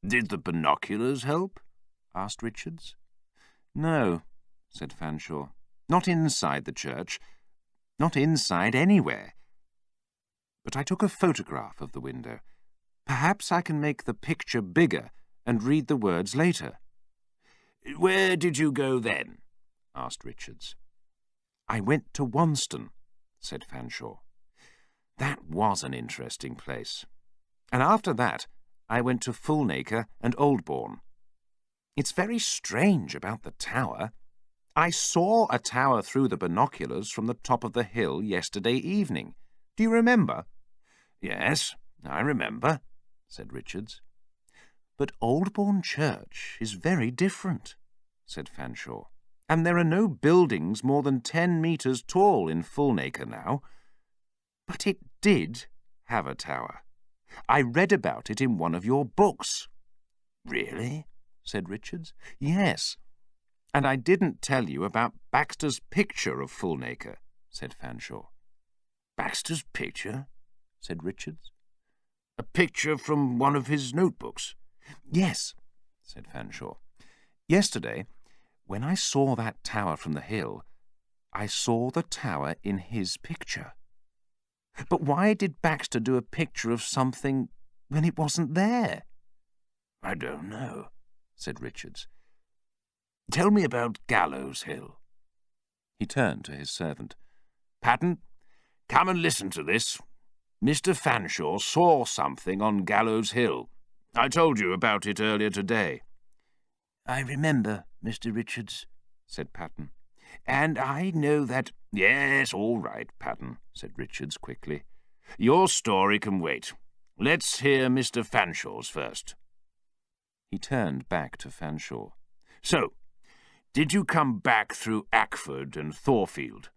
Did the binoculars help? Asked Richards. No, said Fanshaw. Not inside the church. Not inside anywhere. But I took a photograph of the window. Perhaps I can make the picture bigger and read the words later. Where did you go then? Asked Richards. I went to Wanston, said Fanshaw. That was an interesting place. And after that, I went to Fulnaker and Oldbourne. It's very strange about the tower. I saw a tower through the binoculars from the top of the hill yesterday evening. Do you remember? Yes, I remember, said Richards. But Oldbourne Church is very different, said Fanshaw. And there are no buildings more than 10 metres tall in Fulnaker now. But it did have a tower. I read about it in one of your books. Really? Said Richards. Yes. And I didn't tell you about Baxter's picture of Fulnaker, said Fanshaw. Baxter's picture? Said Richards. A picture from one of his notebooks? Yes, said Fanshaw. Yesterday, when I saw that tower from the hill, I saw the tower in his picture. But why did Baxter do a picture of something when it wasn't there? I don't know, said Richards. Tell me about Gallows Hill. He turned to his servant. Patton, come and listen to this. Mr. Fanshaw saw something on Gallows Hill. I told you about it earlier today. I remember, Mr. Richards, said Patton. And I know that... Yes, all right, Patton, said Richards quickly. Your story can wait. Let's hear Mr. Fanshaw's first. He turned back to Fanshaw. So, did you come back through Ackford and Thorfield?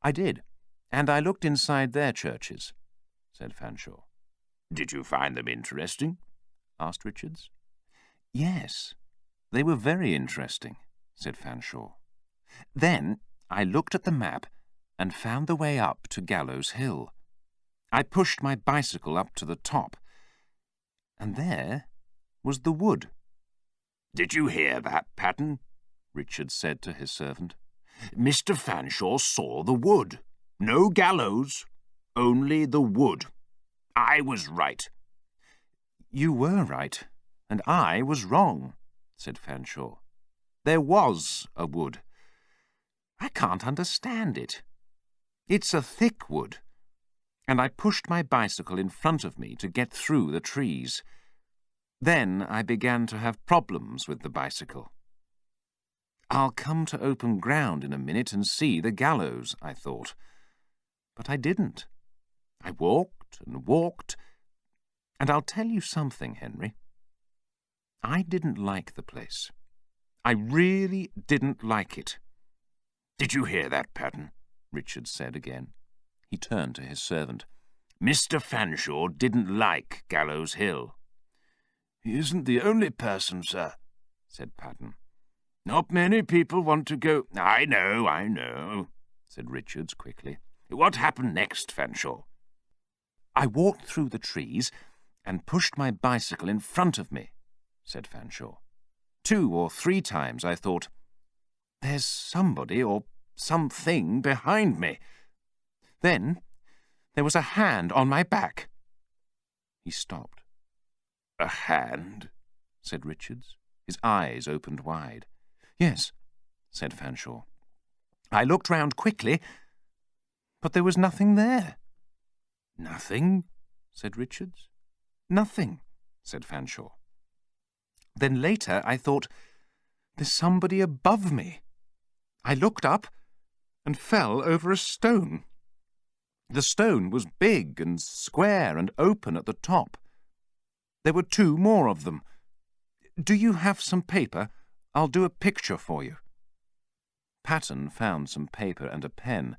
I did, and I looked inside their churches, said Fanshaw. Did you find them interesting? Asked Richards. Yes, they were very interesting, said Fanshaw. Then I looked at the map and found the way up to Gallows Hill. I pushed my bicycle up to the top, and there was the wood. Did you hear that, Patton? Richard said to his servant. Mr. Fanshaw saw the wood. No gallows, only the wood. I was right. You were right, and I was wrong, said Fanshaw. There was a wood. I can't understand it. It's a thick wood, and I pushed my bicycle in front of me to get through the trees. Then I began to have problems with the bicycle. I'll come to open ground in a minute and see the gallows, I thought. But I didn't. I walked and walked, and I'll tell you something, Henry. I didn't like the place. I really didn't like it. Did you hear that, Patton? Richard said again. He turned to his servant. Mr. Fanshaw didn't like Gallows Hill. He isn't the only person, sir, said Patton. Not many people want to go. I know, said Richards quickly. What happened next, Fanshaw? I walked through the trees and pushed my bicycle in front of me, said Fanshaw. 2 or 3 times I thought, there's somebody or something behind me. Then there was a hand on my back. He stopped. A hand? Said Richards. His eyes opened wide. Yes, said Fanshaw. I looked round quickly, but there was nothing there. Nothing? Said Richards. Nothing, said Fanshaw. Then later I thought, there's somebody above me. I looked up and fell over a stone. The stone was big and square and open at the top. There were 2 more of them. Do you have some paper? I'll do a picture for you. Patton found some paper and a pen,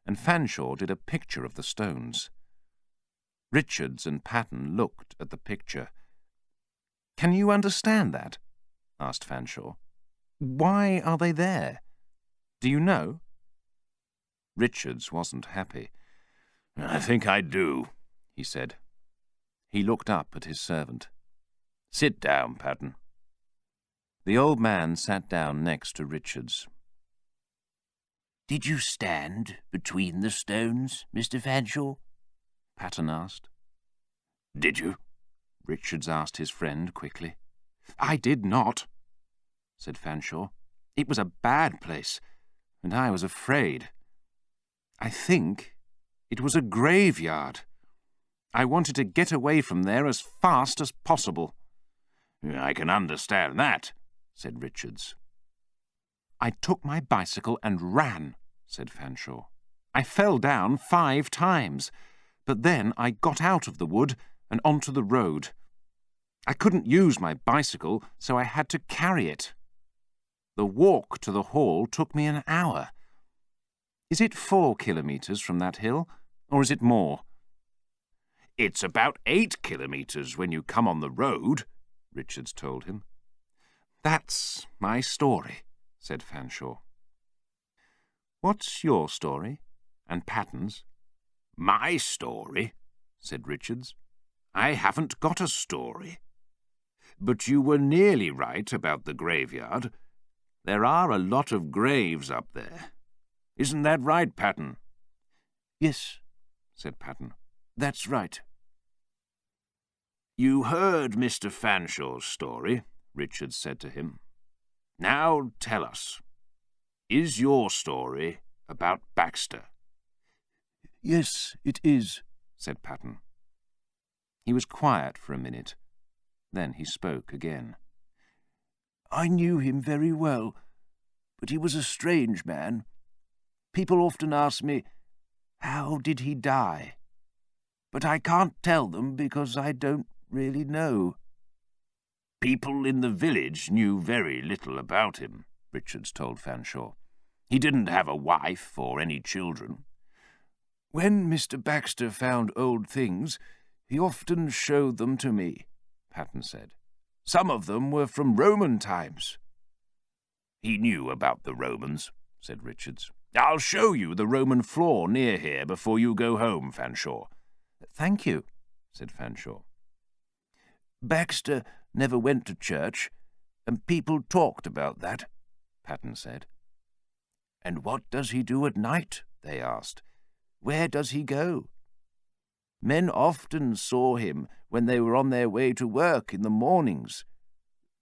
and Fanshaw did a picture of the stones. Richards and Patton looked at the picture. Can you understand that? Asked Fanshaw. Why are they there? Do you know? Richards wasn't happy. I think I do, he said. He looked up at his servant. Sit down, Patton. The old man sat down next to Richards. Did you stand between the stones, Mr. Fanshaw? Patton asked. Did you? Richards asked his friend quickly. I did not, said Fanshaw. It was a bad place, and I was afraid. I think it was a graveyard. I wanted to get away from there as fast as possible. I can understand that, said Richards. I took my bicycle and ran, said Fanshaw. I fell down 5 times, but then I got out of the wood and onto the road. I couldn't use my bicycle, so I had to carry it. The walk to the hall took me an hour. Is it 4 kilometres from that hill, or is it more? It's about 8 kilometres when you come on the road, Richards told him. That's my story, said Fanshaw. What's your story, and Patton's? My story, said Richards. I haven't got a story. But you were nearly right about the graveyard. There are a lot of graves up there. Isn't that right, Patton? Yes, said Patton. That's right. You heard Mr. Fanshaw's story, Richards said to him. Now tell us, is your story about Baxter? Yes, it is, said Patton. He was quiet for a minute. Then he spoke again. I knew him very well, but he was a strange man. People often ask me, how did he die? But I can't tell them because I don't really know. People in the village knew very little about him, Richards told Fanshaw. He didn't have a wife or any children. When Mr. Baxter found old things, he often showed them to me, Patton said. Some of them were from Roman times. He knew about the Romans, said Richards. I'll show you the Roman floor near here before you go home, Fanshaw. Thank you, said Fanshaw. Baxter never went to church, and people talked about that, Patton said. And what does he do at night? They asked. Where does he go? Men often saw him when they were on their way to work in the mornings.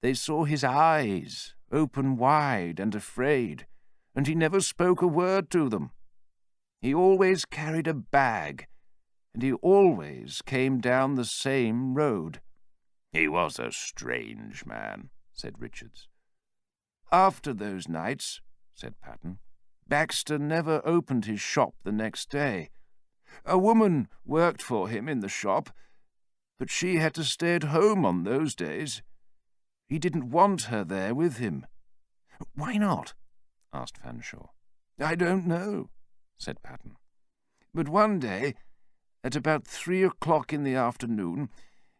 They saw his eyes, open wide and afraid, and he never spoke a word to them. He always carried a bag, and he always came down the same road." "He was a strange man," said Richards. "After those nights," said Patten, "Baxter never opened his shop the next day. A woman worked for him in the shop, but she had to stay at home on those days. He didn't want her there with him." "Why not?" asked Fanshaw. "I don't know," said Patten. "But one day, at about 3 o'clock in the afternoon,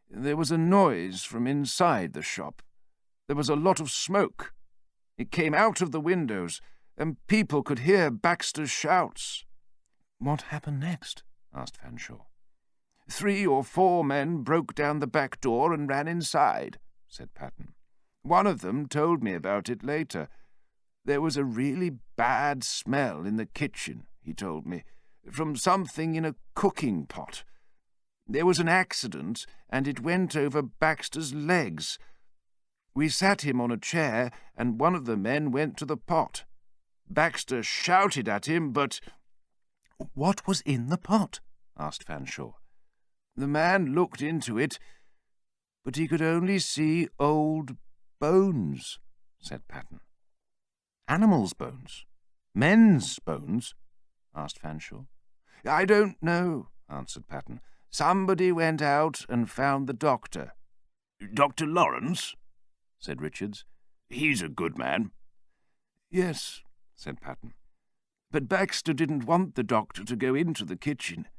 there was a noise from inside the shop. There was a lot of smoke. It came out of the windows, and people could hear Baxter's shouts." "What happened next?" asked Fanshaw. 3 or 4 men broke down the back door and ran inside," said Patten. "One of them told me about it later. There was a really bad smell in the kitchen, he told me, from something in a cooking pot. There was an accident, and it went over Baxter's legs. We sat him on a chair, and one of the men went to the pot. Baxter shouted at him, but—" "What was in the pot?" asked Fanshaw. "The man looked into it, but he could only see old bones," said Patten. "Animals' bones? Men's bones?" asked Fanshaw. "I don't know," answered Patten. "Somebody went out and found the doctor." "Dr. Lawrence?" said Richards. "He's a good man." "Yes," said Patten. "But Baxter didn't want the doctor to go into the kitchen.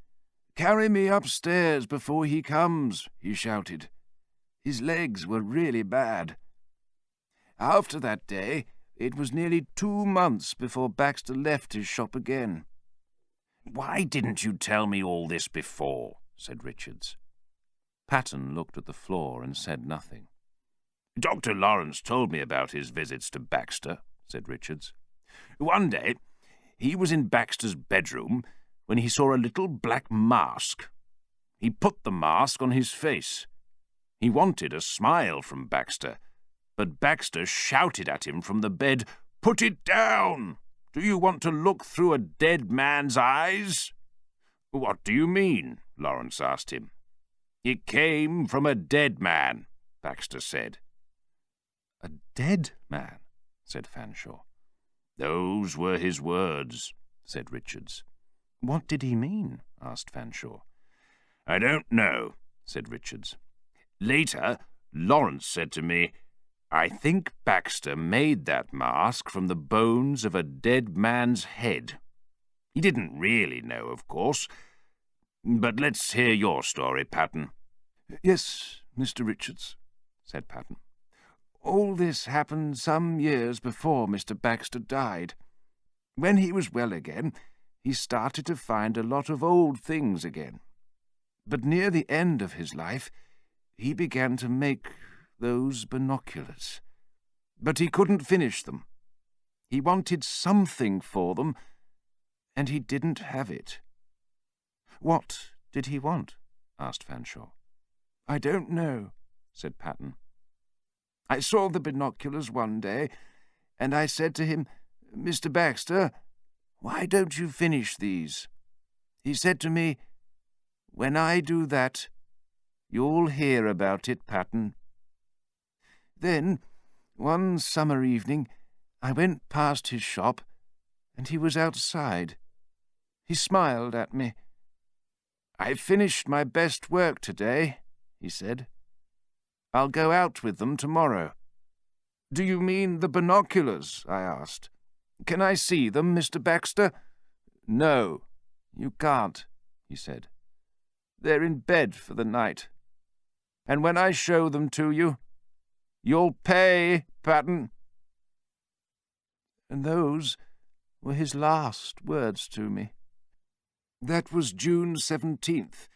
'Carry me upstairs before he comes,' he shouted. His legs were really bad. After that day, it was nearly 2 months before Baxter left his shop again." "Why didn't you tell me all this before?" said Richards. Patten looked at the floor and said nothing. "Dr. Lawrence told me about his visits to Baxter," said Richards. "One day, he was in Baxter's bedroom when he saw a little black mask. He put the mask on his face. He wanted a smile from Baxter, but Baxter shouted at him from the bed, 'Put it down! Do you want to look through a dead man's eyes?' 'What do you mean?' Lawrence asked him. 'It came from a dead man,' Baxter said. "A dead man?" said Fanshaw. "Those were his words," said Richards. "What did he mean?" asked Fanshaw. "I don't know," said Richards. "Later, Lawrence said to me, 'I think Baxter made that mask from the bones of a dead man's head.' He didn't really know, of course. But let's hear your story, Patten." "Yes, Mr. Richards," said Patten. "All this happened some years before Mr. Baxter died. When he was well again, he started to find a lot of old things again. But near the end of his life, he began to make those binoculars. But he couldn't finish them. He wanted something for them, and he didn't have it." "What did he want?" asked Fanshaw. "I don't know," said Patten. "I saw the binoculars one day, and I said to him, 'Mr. Baxter, why don't you finish these?' He said to me, 'When I do that, you'll hear about it, Patten.' Then, one summer evening, I went past his shop, and he was outside. He smiled at me. 'I've finished my best work today,' he said. 'I'll go out with them tomorrow.' 'Do you mean the binoculars?' I asked. 'Can I see them, Mr. Baxter?' 'No, you can't,' he said. 'They're in bed for the night. And when I show them to you, you'll pay, Patten.' And those were his last words to me. That was June 17th.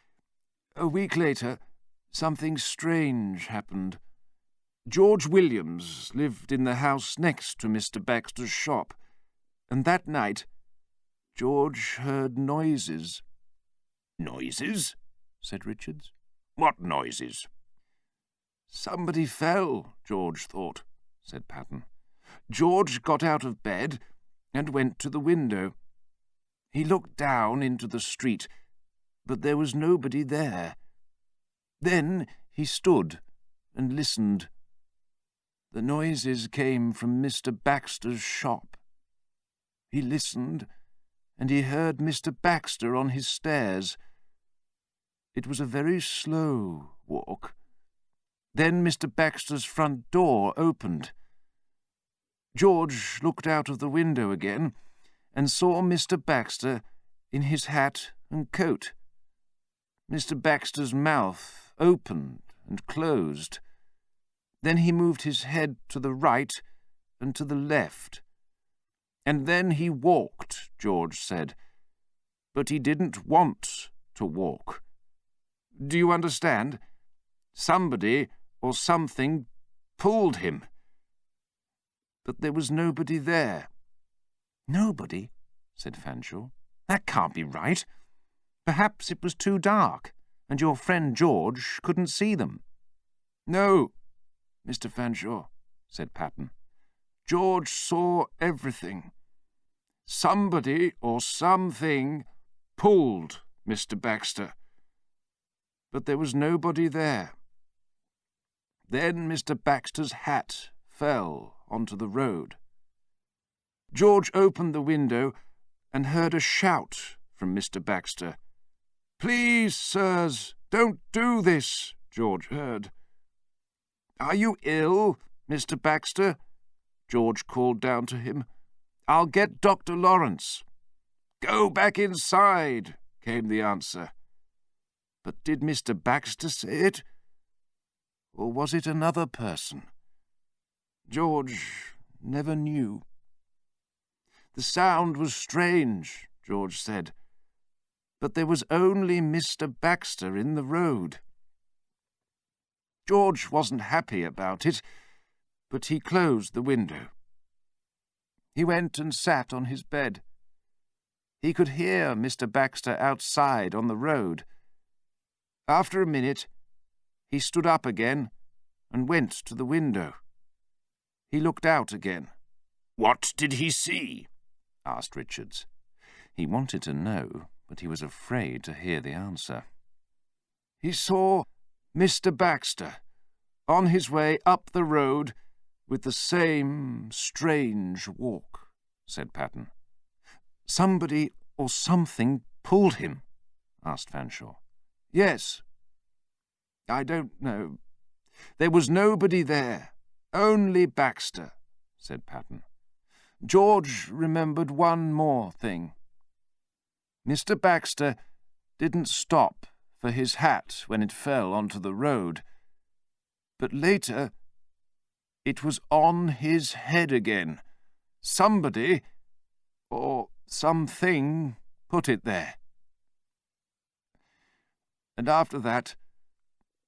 A week later, something strange happened. George Williams lived in the house next to Mr. Baxter's shop, and that night George heard noises." "Noises?" said Richards. "What noises?" "Somebody fell, George thought," said Patten. "George got out of bed, and went to the window. He looked down into the street, but there was nobody there. Then he stood and listened. The noises came from Mr. Baxter's shop. He listened, and he heard Mr. Baxter on his stairs. It was a very slow walk. Then Mr. Baxter's front door opened. George looked out of the window again and saw Mr. Baxter in his hat and coat. Mr. Baxter's mouth opened and closed. Then he moved his head to the right and to the left. And then he walked, George said. But he didn't want to walk. Do you understand? Somebody or something pulled him. But there was nobody there. Nobody? Said Fanshaw. That can't be right. Perhaps it was too dark, and your friend George couldn't see them. No, Mr. Fanshaw, said Patten. George saw everything. Somebody or something pulled Mr. Baxter. But there was nobody there. Then Mr. Baxter's hat fell onto the road. George opened the window and heard a shout from Mr. Baxter. Please, sirs, don't do this, George heard. Are you ill, Mr. Baxter? George called down to him. I'll get Dr. Lawrence. Go back inside, came the answer. But did Mr. Baxter say it? Or was it another person? George never knew. The sound was strange, George said, but there was only Mr. Baxter in the road. George wasn't happy about it, but he closed the window. He went and sat on his bed. He could hear Mr. Baxter outside on the road. After a minute, he stood up again and went to the window. He looked out again. What did he see? Asked Richards. He wanted to know, but he was afraid to hear the answer. He saw Mr. Baxter on his way up the road with the same strange walk, said Patten. Somebody or something pulled him, asked Fanshaw. Yes. I don't know. There was nobody there, only Baxter, said Patten. George remembered one more thing. Mr. Baxter didn't stop for his hat when it fell onto the road, but later it was on his head again. Somebody or something put it there. And after that,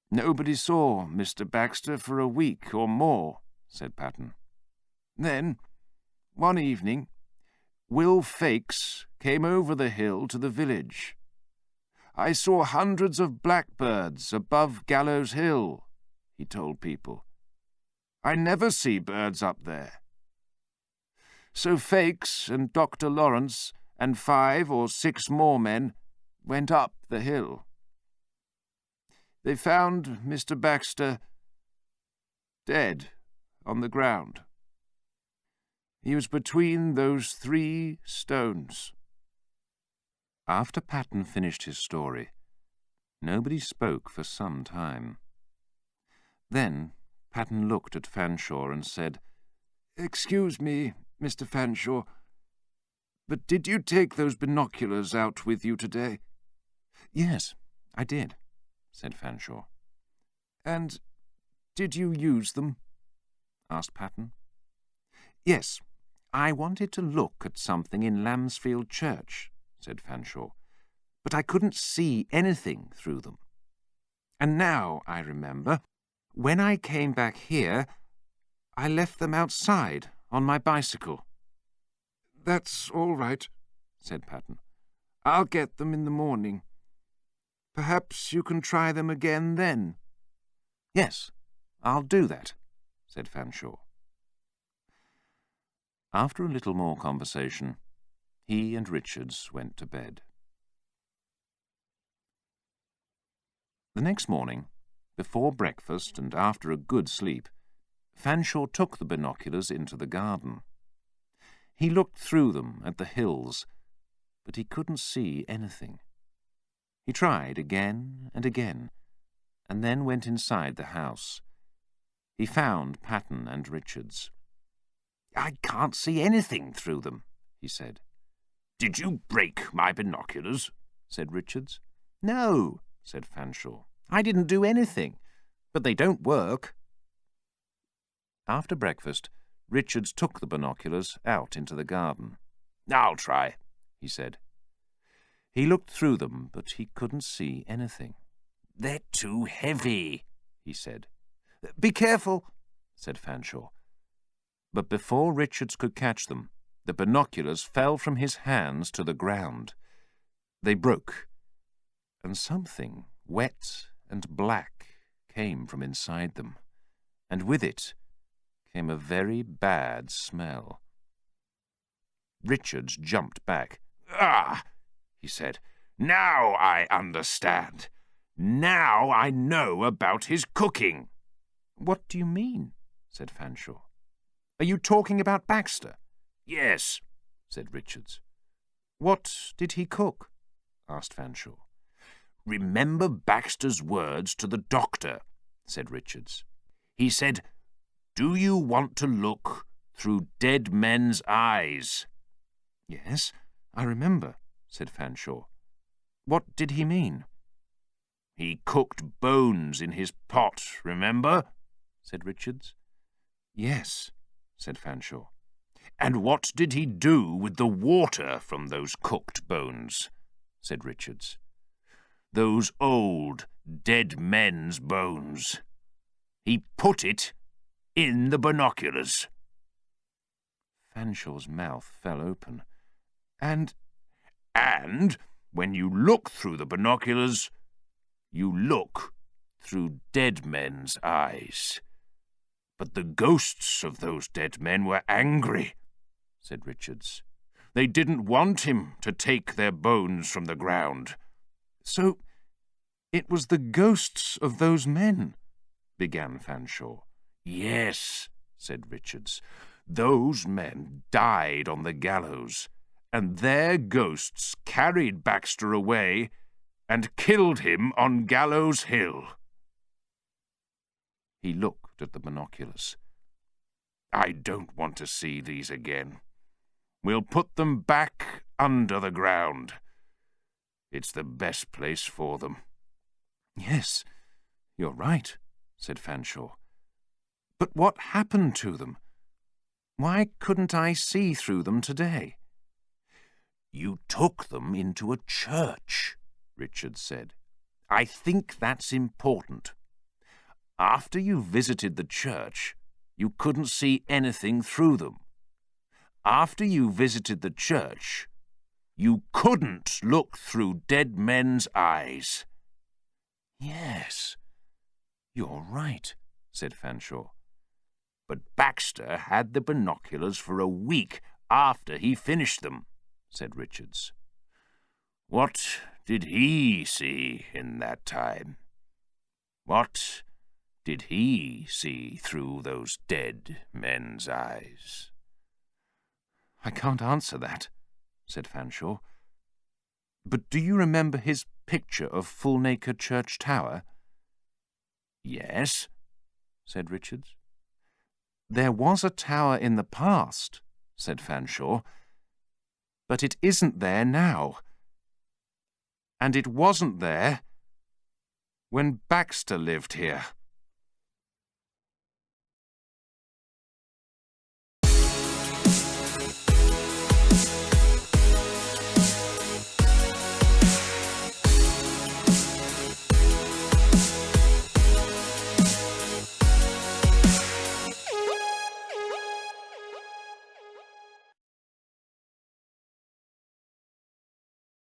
nobody saw Mr. Baxter for a week or more, said Patten. Then, one evening, Will Fakes came over the hill to the village. I saw hundreds of blackbirds above Gallows Hill, he told people. I never see birds up there. So Fakes and Dr. Lawrence and 5 or 6 more men went up the hill. They found Mr. Baxter dead on the ground. He was between those 3 stones. After Patten finished his story, nobody spoke for some time. Then Patten looked at Fanshaw and said, Excuse me, Mr. Fanshaw, but did you take those binoculars out with you today? Yes, I did, said Fanshaw. And did you use them? Asked Patten. Yes, I wanted to look at something in Lambsfield Church, said Fanshaw, but I couldn't see anything through them. And now I remember, when I came back here, I left them outside on my bicycle. That's all right, said Patten. I'll get them in the morning. Perhaps you can try them again then. Yes, I'll do that, said Fanshaw. After a little more conversation, he and Richards went to bed. The next morning, before breakfast and after a good sleep, Fanshaw took the binoculars into the garden. He looked through them at the hills, but he couldn't see anything. He tried again and again, and then went inside the house. He found Patton and Richards. "I can't see anything through them," he said. "Did you break my binoculars?" said Richards. "No," said Fanshaw. "I didn't do anything, but they don't work." After breakfast, Richards took the binoculars out into the garden. "I'll try," he said. He looked through them, but he couldn't see anything. "They're too heavy," he said. "Be careful," said Fanshaw. But before Richards could catch them, the binoculars fell from his hands to the ground. They broke, and something wet and black came from inside them, and with it came a very bad smell. Richards jumped back. "Ah!" he said. "Now I understand. Now I know about his cooking." "What do you mean?" said Fanshaw. "Are you talking about Baxter?" "Yes," said Richards. "What did he cook?" asked Fanshaw. "Remember Baxter's words to the doctor," said Richards. "He said, 'Do you want to look through dead men's eyes?'" "Yes, I remember," said Fanshaw. "What did he mean?" "He cooked bones in his pot, remember?" said Richards. "Yes," said Fanshaw. "And what did he do with the water from those cooked bones?" said Richards. "Those old, dead men's bones. He put it in the binoculars." Fanshaw's mouth fell open. And when you look through the binoculars, you look through dead men's eyes. But the ghosts of those dead men were angry," said Richards. "They didn't want him to take their bones from the ground." "So it was the ghosts of those men," began Fanshaw. "Yes," said Richards. "Those men died on the gallows, and their ghosts carried Baxter away and killed him on Gallows Hill." He looked at the binoculars. "I don't want to see these again. We'll put them back under the ground. It's the best place for them." "Yes, you're right," said Fanshaw. "But what happened to them? Why couldn't I see through them today?" "You took them into a church," Richard said. "I think that's important. After you visited the church, you couldn't see anything through them. After you visited the church, you couldn't look through dead men's eyes." "Yes, you're right," said Fanshaw. "But Baxter had the binoculars for a week after he finished them," said Richards. "What did he see in that time? What did he see through those dead men's eyes?" "I can't answer that," said Fanshaw. "But do you remember his picture of Fulnaker Church Tower?" "Yes," said Richards. "There was a tower in the past," said Fanshaw, "but it isn't there now. And it wasn't there when Baxter lived here."